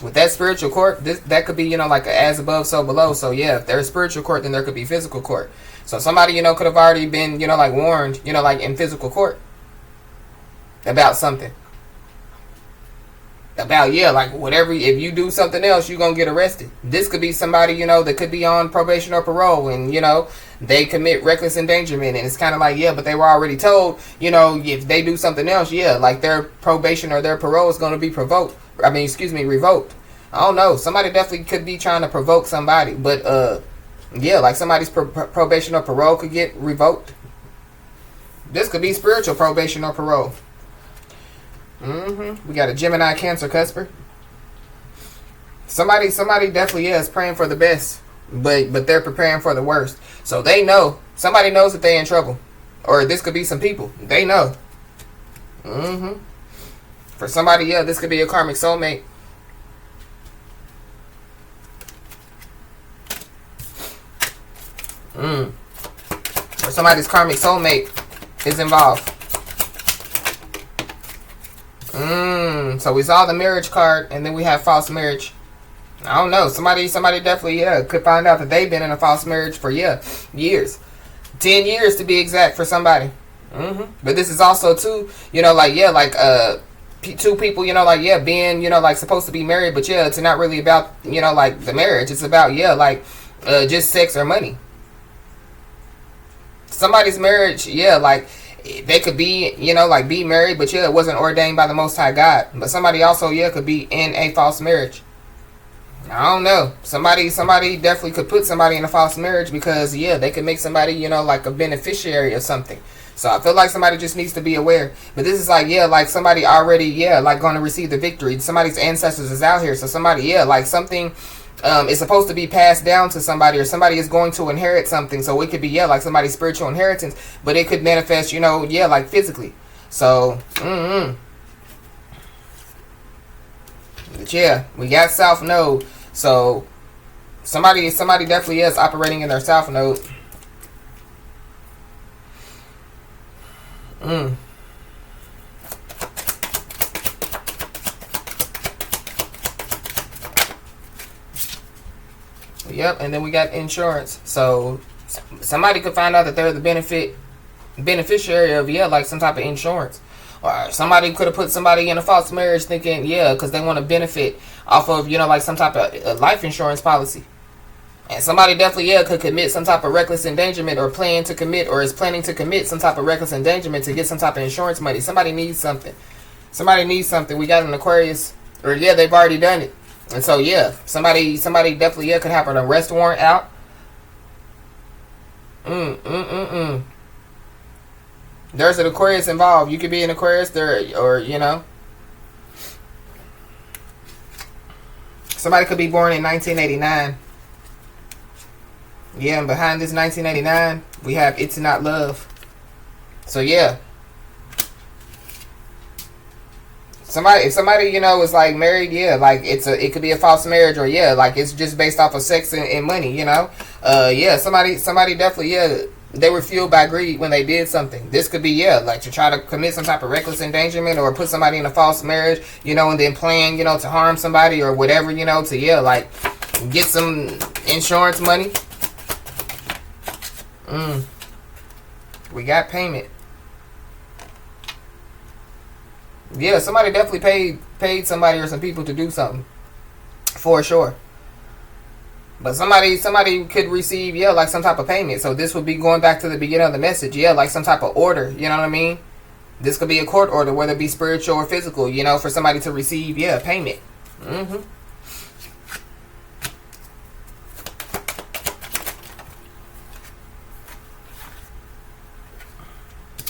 With that spiritual court, that could be, you know, like a as above, so below. So if there's spiritual court, then there could be physical court. So somebody, you know, could have already been, you know, like warned, you know, like in physical court about something. About, like whatever, if you do something else, you're going to get arrested. This could be somebody, you know, that could be on probation or parole, and, you know, they commit reckless endangerment, and it's kind of like, but they were already told, you know, if they do something else, like their probation or their parole is going to be revoked. I don't know. Somebody definitely could be trying to provoke somebody, but, like somebody's probation or parole could get revoked. This could be spiritual probation or parole. We got a Gemini Cancer cusper. Somebody definitely is praying for the best, but they're preparing for the worst. So they know. Somebody knows that they're in trouble. Or this could be some people. They know. For somebody, this could be a karmic soulmate. Or somebody's karmic soulmate is involved. So we saw the marriage card, and then we have false marriage. I don't know. Somebody definitely, could find out that they've been in a false marriage for, years. 10 years to be exact for somebody. But this is also too, you know, like, two people, you know, like, being, you know, like supposed to be married, but it's not really about, you know, like the marriage. It's about, like, just sex or money. Somebody's marriage, like, they could be, you know, like be married, but it wasn't ordained by the Most High God. But somebody also, could be in a false marriage. I don't know. Somebody definitely could put somebody in a false marriage because, they could make somebody, you know, like a beneficiary of something. So I feel like somebody just needs to be aware. But this is like, like somebody already, like going to receive the victory. Somebody's ancestors is out here. So somebody, like something is supposed to be passed down to somebody, or somebody is going to inherit something. So it could be, like somebody's spiritual inheritance, but it could manifest, you know, like physically. So, but we got South Node. So somebody definitely is operating in their South Node. And then we got insurance. So somebody could find out that they're the beneficiary of, like some type of insurance. Or somebody could have put somebody in a false marriage thinking, because they want to benefit off of, you know, like some type of life insurance policy. And somebody definitely, could commit some type of reckless endangerment, or plan to commit, or is planning to commit some type of reckless endangerment to get some type of insurance money. Somebody needs something. We got an Aquarius, or they've already done it. And so, somebody definitely, could have an arrest warrant out. There's an Aquarius involved. You could be an Aquarius there, or, you know. Somebody could be born in 1989. And behind this 1989, we have It's Not Love. So, if somebody, you know, is like married, like it could be a false marriage, or like it's just based off of sex and money, you know. Somebody definitely, they were fueled by greed when they did something. This could be, like to try to commit some type of reckless endangerment, or put somebody in a false marriage, you know, and then plan, you know, to harm somebody or whatever, you know, to like get some insurance money. We got payment. Yeah, somebody definitely paid somebody or some people to do something. For sure. But somebody could receive, yeah, like some type of payment. So this would be going back to the beginning of the message. Yeah, like some type of order. You know what I mean? This could be a court order, whether it be spiritual or physical, you know, for somebody to receive, yeah, payment.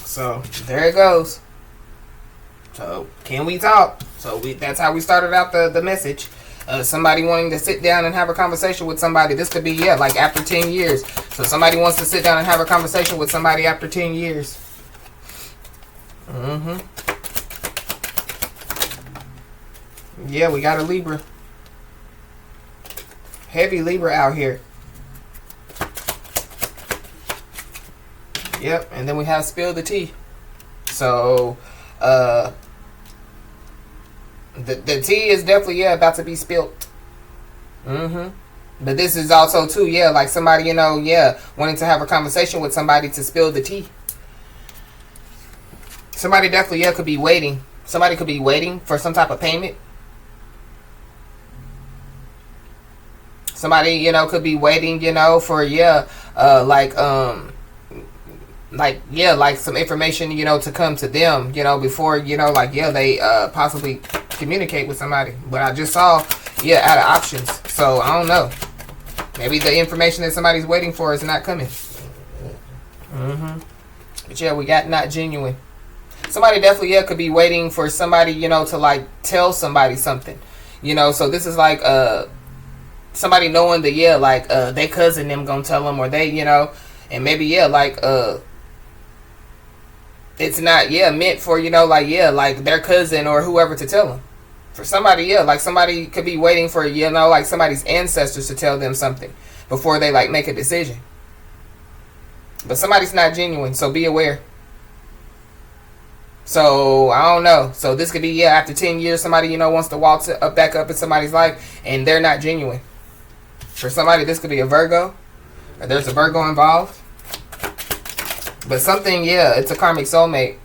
So there it goes. So can we talk? So that's how we started out the message. Somebody wanting to sit down and have a conversation with somebody. This could be, yeah, like after 10 years. So somebody wants to sit down and have a conversation with somebody after 10 years. Yeah, we got a Libra. Heavy Libra out here. Yep, and then we have spill the tea. So, the tea is definitely, yeah, about to be spilt. But this is also too, yeah, like somebody, you know, yeah, wanting to have a conversation with somebody to spill the tea. Somebody definitely, yeah, could be waiting. Somebody could be waiting for some type of payment. Somebody, you know, could be waiting, you know, for, yeah, like yeah, like some information, you know, to come to them, you know, before, you know, like, yeah, they possibly communicate with somebody. But I just saw, yeah, out of options. So I don't know. Maybe the information that somebody's waiting for is not coming. But yeah, we got not genuine. Somebody definitely, yeah, could be waiting for somebody, you know, to like tell somebody something, you know. So this is like somebody knowing that, yeah, like they cousin them gonna tell them, or they, you know, and maybe, yeah, like it's not, yeah, meant for, you know, like, yeah, like their cousin or whoever to tell them. For somebody, yeah, like somebody could be waiting for, you know, like somebody's ancestors to tell them something before they like make a decision. But somebody's not genuine, so be aware. So I don't know. So this could be, yeah, after 10 years, somebody, you know, wants to waltz back up in somebody's life and they're not genuine. For somebody, this could be a Virgo, or there's a Virgo involved. But something, yeah, it's a karmic soulmate.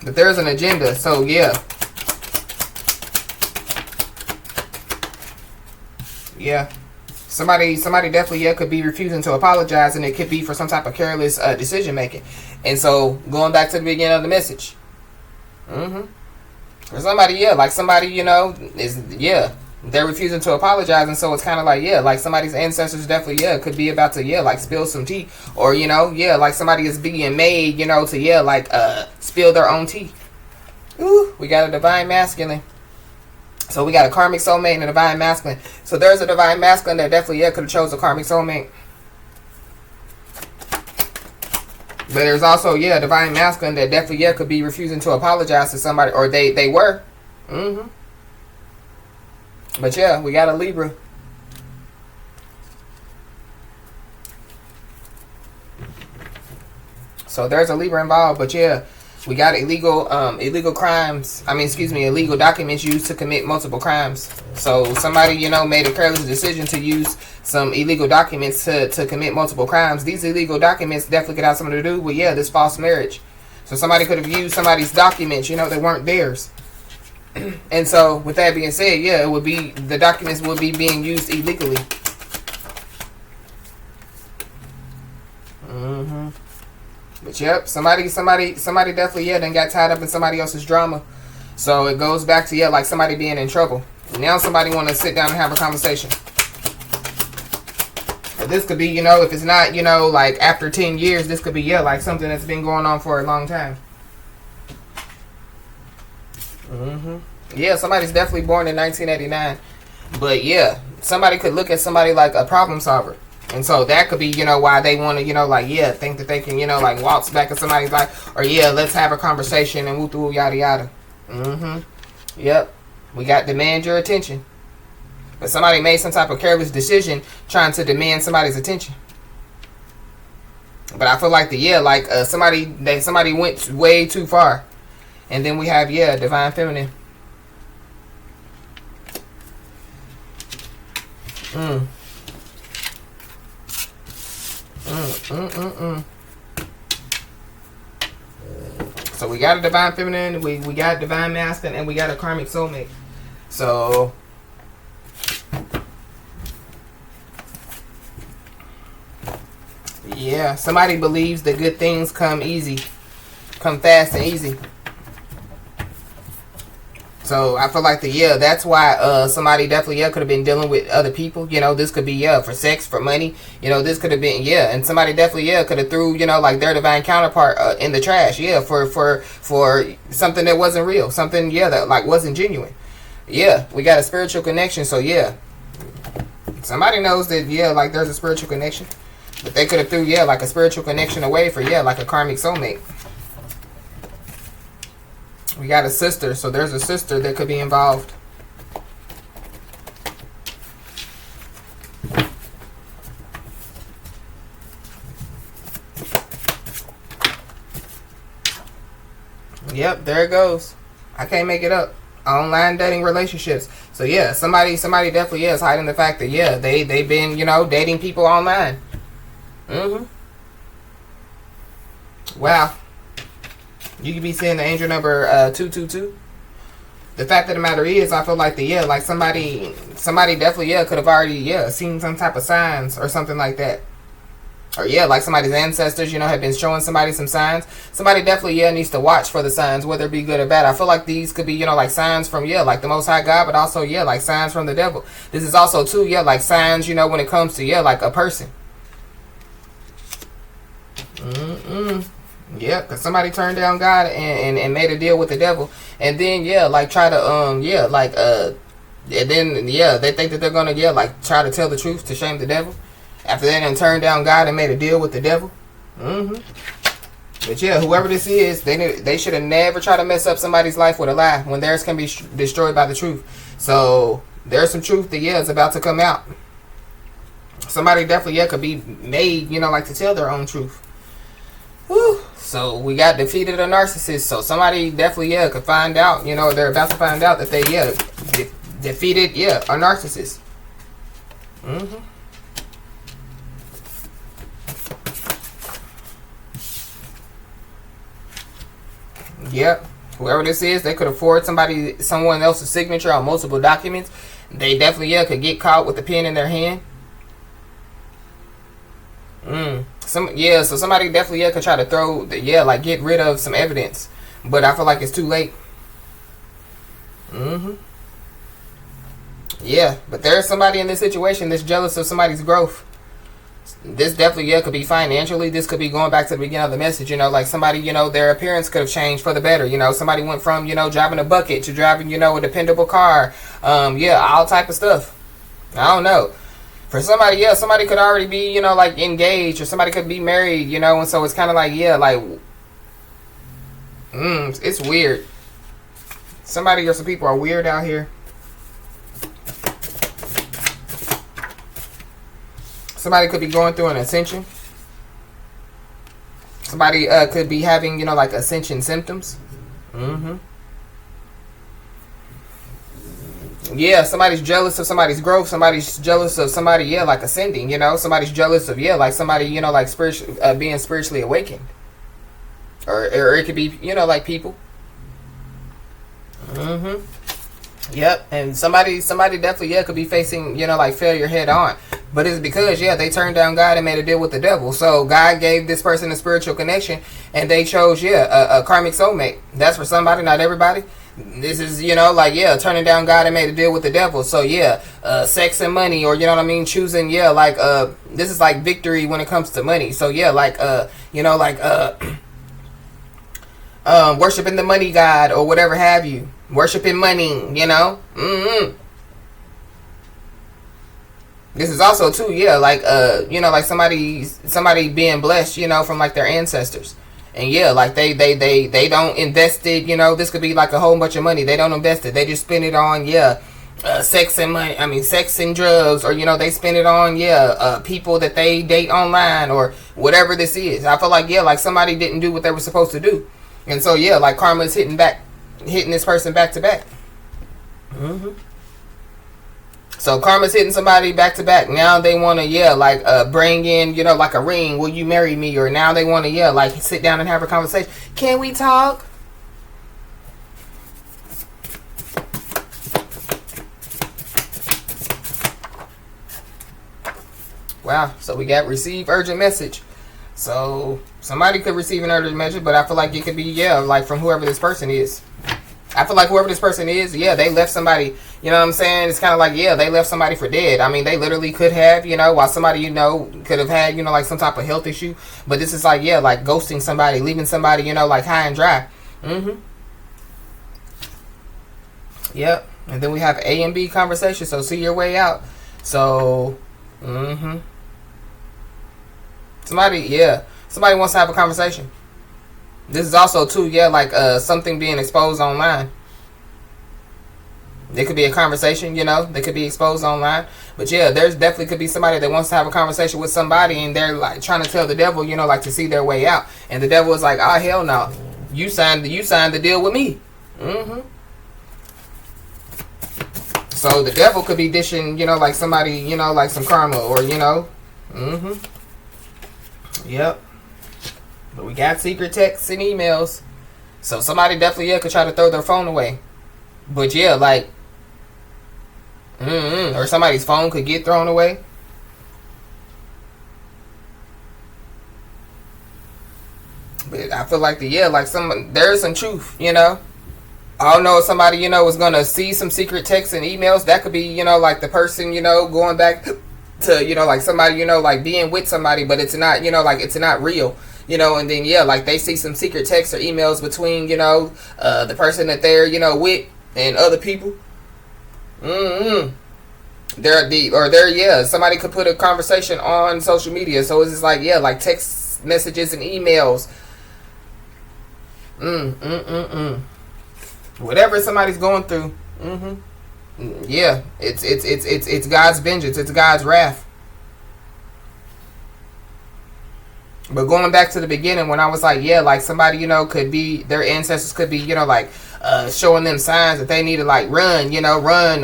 But there's an agenda, so yeah. Yeah. Somebody definitely, yeah, could be refusing to apologize, and it could be for some type of careless decision making. And so, going back to the beginning of the message. For somebody, yeah, like somebody, you know, is, yeah, they're refusing to apologize, and so it's kind of like, yeah, like somebody's ancestors definitely, yeah, could be about to, yeah, like spill some tea, or, you know, yeah, like somebody is being made, you know, to, yeah, like spill their own tea. Ooh, we got a divine masculine. So we got a karmic soulmate and a divine masculine. So there's a divine masculine that definitely, yeah, could have chose a karmic soulmate. But there's also, yeah, a divine masculine that definitely, yeah, could be refusing to apologize to somebody, or they were. But yeah, we got a Libra. So there's a Libra involved, but yeah, we got illegal crimes. Illegal documents used to commit multiple crimes. So somebody, you know, made a careless decision to use some illegal documents to commit multiple crimes. These illegal documents definitely could have something to do with, yeah, this false marriage. So somebody could have used somebody's documents, you know, that weren't theirs. And so, with that being said, yeah, it would be, the documents would be being used illegally. But yep, somebody definitely, yeah, then got tied up in somebody else's drama. So it goes back to, yeah, like somebody being in trouble. Now somebody want to sit down and have a conversation. But this could be, you know, if it's not, you know, like after 10 years, this could be, yeah, like something that's been going on for a long time. Yeah, somebody's definitely born in 1989. But yeah, somebody could look at somebody like a problem solver. And so that could be, you know, why they want to, you know, like, yeah, think that they can, you know, like waltz back in somebody's life. Or yeah, let's have a conversation and woo-woo, yada yada. Yep. We got demand your attention. But somebody made some type of careless decision trying to demand somebody's attention. But I feel like somebody went way too far. And then we have, yeah, divine feminine. So we got a divine feminine, we got divine masculine, and we got a karmic soulmate. So yeah, somebody believes that good things come easy, come fast and easy. So I feel like that's why somebody definitely could have been dealing with other people. This could be for sex, for money. This could have been and somebody definitely could have threw like their divine counterpart in the trash. For something that wasn't real, something that like wasn't genuine. We got a spiritual connection. So somebody knows that like there's a spiritual connection, but they could have threw like a spiritual connection away for like a karmic soulmate. We got a sister, so there's a sister that could be involved. Yep, there it goes. I can't make it up. Online dating relationships. So somebody definitely is hiding the fact that they've been dating people online. Wow. You could be seeing the angel number 222. The fact of the matter is, I feel like like somebody definitely could have already seen some type of signs or something like that. Or like somebody's ancestors have been showing somebody some signs. Somebody definitely needs to watch for the signs, whether it be good or bad. I feel like these could be like signs from like the Most High God, but also like signs from the devil. This is also too like signs when it comes to like a person. Yeah, because somebody turned down God and made a deal with the devil. And then, like try to, and then, they think that they're going to, like try to tell the truth to shame the devil. After they done turned down God and made a deal with the devil. But whoever this is, they should have never tried to mess up somebody's life with a lie when theirs can be destroyed by the truth. So, there's some truth that, is about to come out. Somebody definitely, could be made, like to tell their own truth. Whew. So we got defeated a narcissist. So somebody definitely could find out. They're about to find out that they defeated a narcissist. Yep. Whoever this is, they could afford someone else's signature on multiple documents. They definitely could get caught with the pen in their hand. So somebody definitely could try to throw like get rid of some evidence, but I feel like it's too late. But there's somebody in this situation that's jealous of somebody's growth. This definitely could be financially. This could be going back to the beginning of the message. Like somebody their appearance could have changed for the better. Somebody went from driving a bucket to driving a dependable car. All type of stuff. I don't know. For somebody, somebody could already be, like engaged, or somebody could be married, and so it's kind of like, it's weird. Somebody or some people are weird out here. Somebody could be going through an ascension. Somebody could be having, like ascension symptoms. Somebody's jealous of somebody's growth. Somebody's jealous of somebody, like ascending, Somebody's jealous of, like somebody, like being spiritually awakened. Or it could be, like people. Yep. And somebody definitely, could be facing, like failure head on. But it's because, they turned down God and made a deal with the devil. So God gave this person a spiritual connection, and they chose, a karmic soulmate. That's for somebody, not everybody. This is, turning down God and made a deal with the devil. So, sex and money, or, choosing, this is like victory when it comes to money. So, worshiping the money god or whatever have you. Worshiping money, This is also, too, like somebody being blessed, from, like, their ancestors. And like they don't invest it, this could be like a whole bunch of money. They don't invest it. They just spend it on, sex and money. I mean, sex and drugs, or, they spend it on, people that they date online or whatever this is. I feel like, like somebody didn't do what they were supposed to do. And so, like karma is hitting this person back to back. So karma's hitting somebody back to back. Now they want to, like bring in, like a ring. Will you marry me? Or now they want to, like sit down and have a conversation. Can we talk? Wow. So we got receive urgent message. So somebody could receive an urgent message, but I feel like it could be, like from whoever this person is. I feel like whoever this person is, they left somebody, you know what I'm saying? It's kind of like, they left somebody for dead. I mean, they literally could have, while somebody, could have had, like some type of health issue. But this is like, like ghosting somebody, leaving somebody, like high and dry. Yep. And then we have A and B conversation. So see your way out. So, somebody wants to have a conversation. This is also too, like something being exposed online. There could be a conversation, they could be exposed online. But there's definitely could be somebody that wants to have a conversation with somebody, and they're like trying to tell the devil, like to see their way out. And the devil is like, oh hell no, you signed the deal with me. So the devil could be dishing, like somebody, like some karma, or Yep. But we got secret texts and emails. So somebody definitely, could try to throw their phone away. But like, or somebody's phone could get thrown away. But I feel like there's some truth, I don't know if somebody, is gonna see some secret texts and emails. That could be, like the person, going back to, like somebody, like being with somebody, but it's not, like it's not real. And then, like they see some secret texts or emails between, the person that they're, with and other people. Somebody could put a conversation on social media. So it's just like, like text messages and emails. Whatever somebody's going through. It's God's vengeance. It's God's wrath. But going back to the beginning when I was like, like somebody, could be, their ancestors could be, like showing them signs that they need to like run,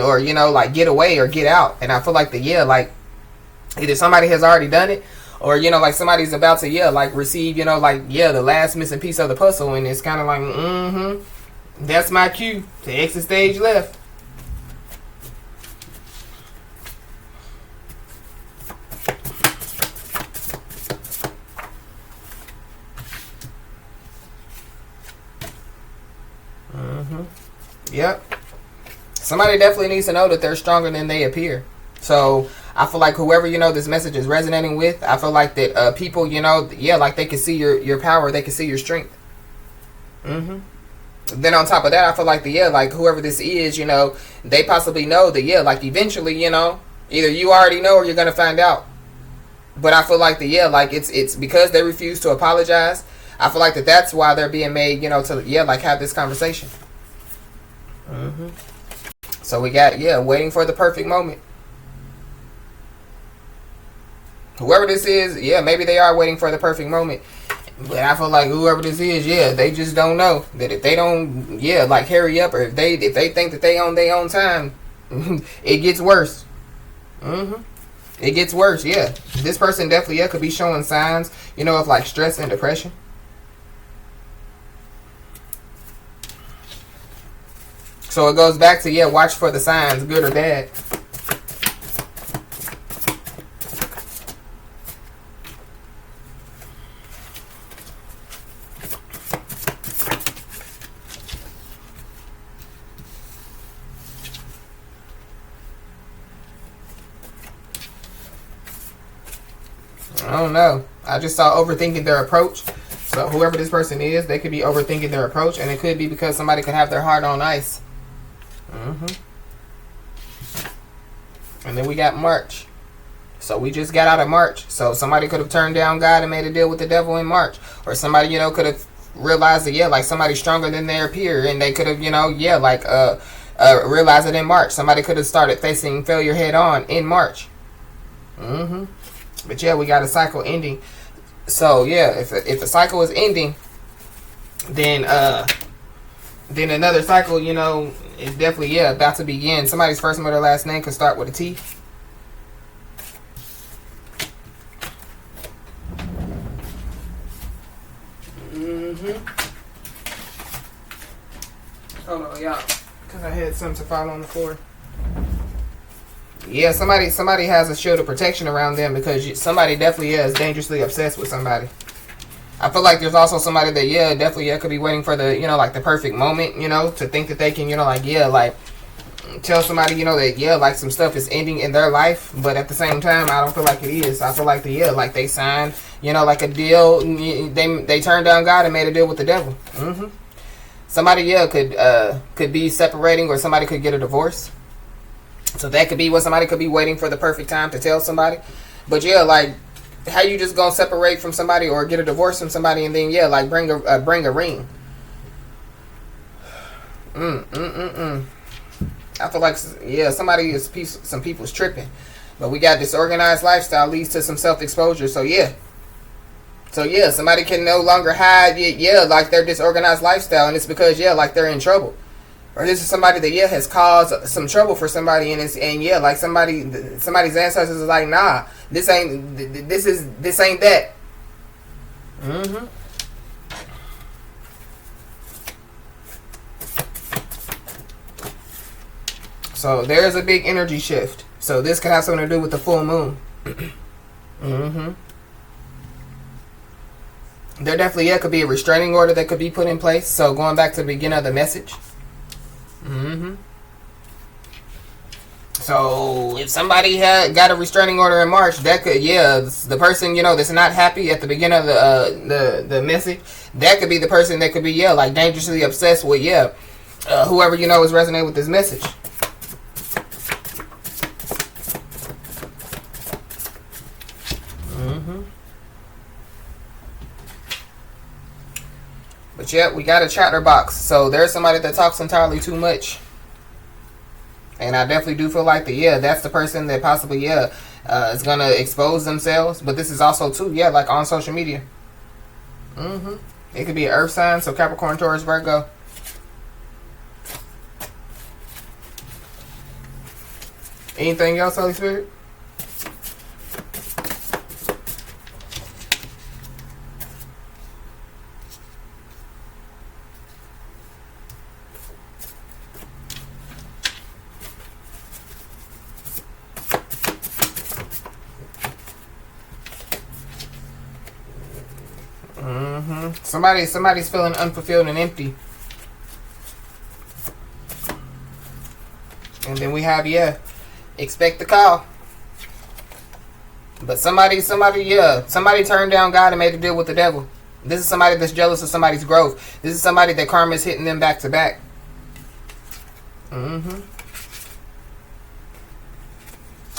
or, like get away or get out. And I feel like like either somebody has already done it, or, like somebody's about to, like receive, like, the last missing piece of the puzzle. And it's kind of like, that's my cue to exit stage left. Yep. Somebody definitely needs to know that they're stronger than they appear. So I feel like whoever, this message is resonating with, I feel like that people, like they can see your power, they can see your strength. Then on top of that, I feel like like whoever this is, they possibly know that, like eventually, either you already know or you're gonna find out. But I feel like like it's because they refuse to apologize. I feel like that's why they're being made, to like have this conversation. So we got waiting for the perfect moment. Whoever this is, maybe they are waiting for the perfect moment. But I feel like whoever this is, they just don't know that if they don't, like hurry up, or if they think that they on their own time, it gets worse. It gets worse. This person definitely could be showing signs, of like stress and depression. So it goes back to watch for the signs, good or bad. I don't know. I just saw overthinking their approach. So whoever this person is, they could be overthinking their approach, and it could be because somebody could have their heart on ice. And then we got March. So we just got out of March. So somebody could have turned down God and made a deal with the devil in March. Or somebody, could have realized that, like somebody's stronger than they appear. And they could have, realized it in March. Somebody could have started facing failure head on in March. But we got a cycle ending. So if the cycle is ending, then Then another cycle, you know, is definitely, yeah, about to begin. Somebody's first, middle, last name could start with a T. Hold on, y'all, because I had something to fall on the floor. Yeah, somebody has a shield of protection around them, because somebody definitely is dangerously obsessed with somebody. I feel like there's also somebody that, yeah, definitely, yeah, could be waiting for the, you know, like the perfect moment, you know, to think that they can, you know, like, yeah, like, tell somebody, you know, that, yeah, like some stuff is ending in their life, but at the same time, I don't feel like it is. I feel like yeah, like they signed, you know, like a deal. They turned down God and made a deal with the devil. Somebody, yeah, could be separating, or somebody could get a divorce. So that could be what somebody could be waiting for the perfect time to tell somebody. But yeah, like, how you just gonna separate from somebody or get a divorce from somebody and then, yeah, like bring a ring? I feel like, yeah, some people's tripping. But we got disorganized lifestyle leads to some self-exposure. So yeah, somebody can no longer hide, yeah, like their disorganized lifestyle, and it's because, yeah, like they're in trouble. Or this is somebody that, yeah, has caused some trouble for somebody, and yeah, like somebody's ancestors is like, nah, this ain't that. So there's a big energy shift. So this could have something to do with the full moon. There definitely, yeah, could be a restraining order that could be put in place. So going back to the beginning of the message. So if somebody had got a restraining order in March, that could, yeah, the person, you know, that's not happy at the beginning of the message, that could be the person that could be, yeah, like dangerously obsessed with, yeah, whoever, you know, is resonating with this message. But yeah, we got a chatter box. So there's somebody that talks entirely too much. And I definitely do feel like that's the person that possibly, is going to expose themselves. But this is also too, yeah, like on social media. It could be an earth sign, so Capricorn, Taurus, Virgo. Anything else, Holy Spirit? Somebody's feeling unfulfilled and empty. And then we have, expect the call. But somebody turned down God and made a deal with the devil. This is somebody that's jealous of somebody's growth. This is somebody that karma is hitting them back to back.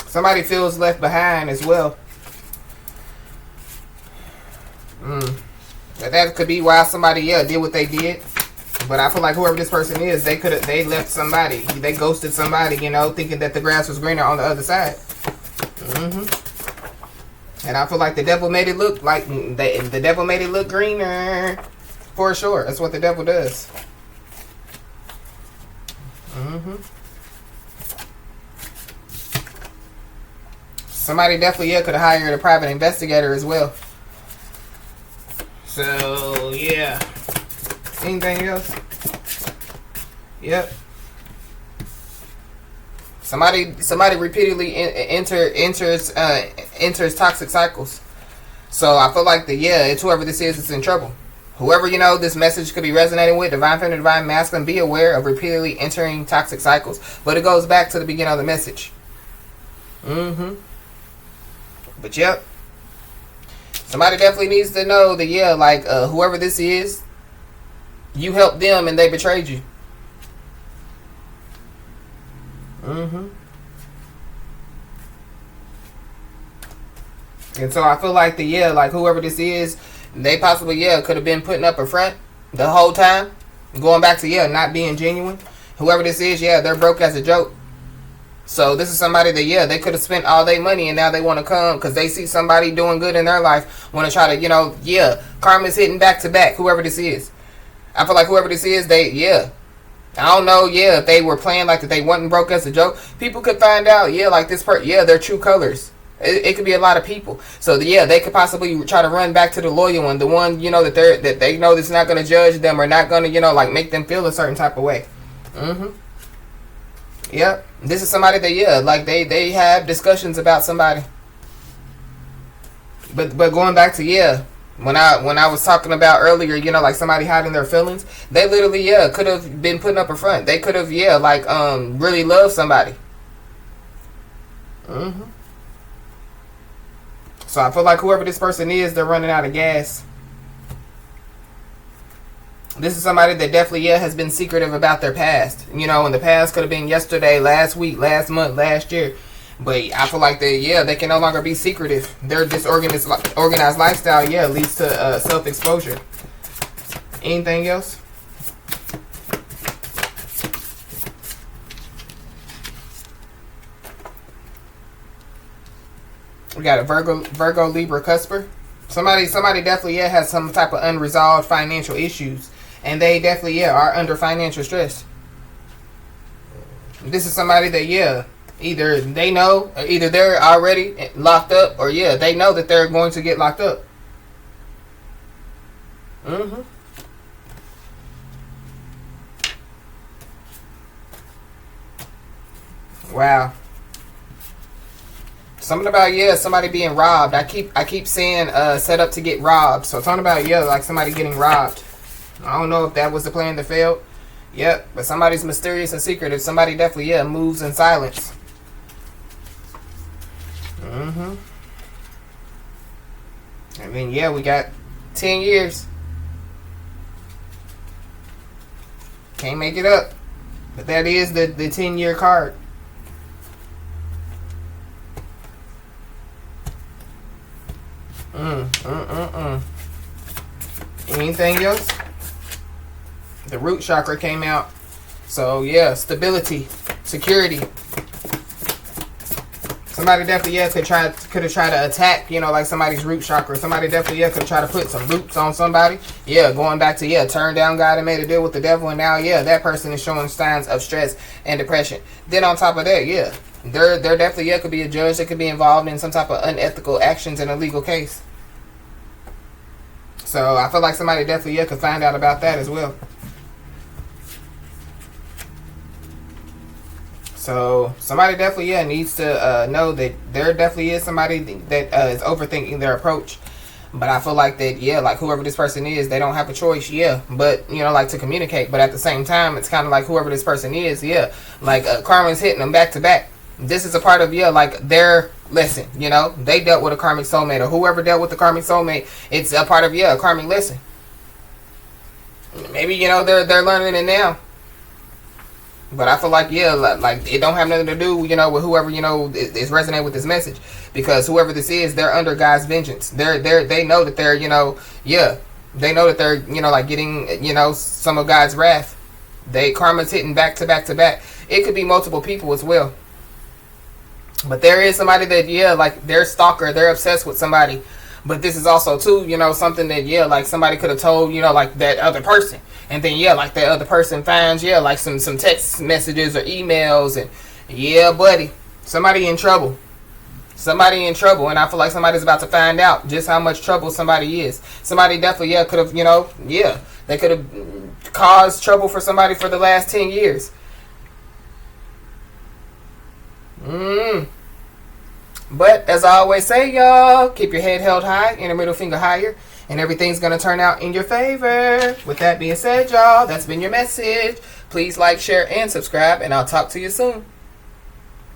Somebody feels left behind as well. That could be why somebody, did what they did. But I feel like whoever this person is, they left somebody. They ghosted somebody, you know, thinking that the grass was greener on the other side. And I feel like the devil made it look like the devil made it look greener. For sure. That's what the devil does. Somebody definitely, could have hired a private investigator as well. So, yeah. Anything else? Yep. Somebody repeatedly enters toxic cycles. So I feel like it's whoever this is that's in trouble. Whoever, you know, this message could be resonating with, divine feminine, divine masculine, be aware of repeatedly entering toxic cycles. But it goes back to the beginning of the message. But yep. Somebody definitely needs to know that, whoever this is, you helped them and they betrayed you. And so I feel like whoever this is, they possibly, could have been putting up a front the whole time. Going back to, not being genuine. Whoever this is, they're broke as a joke. So this is somebody that, they could have spent all their money and now they want to come because they see somebody doing good in their life. Want to try to, karma's hitting back to back, whoever this is. I feel like whoever this is, I don't know, yeah, if they were playing like that they wasn't broke as a joke, people could find out, yeah, like this part, yeah, their true colors. It could be a lot of people. So yeah, they could possibly try to run back to the loyal one, the one, you know, that they know that's not going to judge them or not going to, you know, like make them feel a certain type of way. Yep. This is somebody that, yeah, like they have discussions about somebody. But going back to, yeah, when I was talking about earlier, you know, like somebody hiding their feelings, they literally, yeah, could have been putting up a front. They could have, yeah, like really loved somebody. So I feel like whoever this person is, they're running out of gas. This is somebody that definitely, yeah, has been secretive about their past. You know, and the past could have been yesterday, last week, last month, last year. But I feel like they can no longer be secretive. Their disorganized lifestyle, yeah, leads to self-exposure. Anything else? We got a Virgo Libra cusper. Somebody definitely, yeah, has some type of unresolved financial issues. And they definitely, yeah, are under financial stress. This is somebody that, yeah, either they know, or either they're already locked up, or yeah, they know that they're going to get locked up. Wow. Something about, yeah, somebody being robbed. I keep saying set up to get robbed. So something about, yeah, like somebody getting robbed. I don't know if that was the plan that failed. Yep, but somebody's mysterious and secretive. Somebody definitely, yeah, moves in silence. And then, yeah, we got 10 years. Can't make it up. But that is the 10-year card. Anything else? The root chakra came out. So yeah, stability, security. Somebody definitely, yeah, could have tried to attack, you know, like somebody's root chakra. Somebody definitely, yeah, could try to put some roots on somebody. Yeah, going back to, yeah, turned down God and made a deal with the devil, and now, yeah, that person is showing signs of stress and depression. Then on top of that, yeah, there definitely, yeah, could be a judge that could be involved in some type of unethical actions in a legal case. So I feel like somebody definitely, yeah, could find out about that as well. So somebody definitely, yeah, needs to know that there definitely is somebody that is overthinking their approach. But I feel like that, yeah, like whoever this person is, they don't have a choice, yeah. But, you know, like to communicate. But at the same time, it's kind of like whoever this person is, yeah. Like karma's hitting them back to back. This is a part of, yeah, like their lesson, you know. They dealt with a karmic soulmate, or whoever dealt with the karmic soulmate. It's a part of, yeah, a karmic lesson. Maybe, you know, they're learning it now. But I feel like, yeah, like it don't have nothing to do, you know, with whoever, you know, is resonating with this message. Because whoever this is, they're under God's vengeance. They know that they're, you know, yeah, they know that they're, you know, like getting, you know, some of God's wrath. Karma's hitting back to back to back. It could be multiple people as well. But there is somebody that, yeah, like they're stalker, they're obsessed with somebody. But this is also, too, you know, something that, yeah, like somebody could have told, you know, like that other person. And then, yeah, like that other person finds, yeah, like some text messages or emails. And, yeah, buddy, somebody in trouble. Somebody in trouble. And I feel like somebody's about to find out just how much trouble somebody is. Somebody definitely, yeah, could have, you know, yeah, they could have caused trouble for somebody for the last 10 years. But as I always say, y'all, keep your head held high and your middle finger higher, and everything's going to turn out in your favor. With that being said, y'all, that's been your message. Please like, share, and subscribe, and I'll talk to you soon.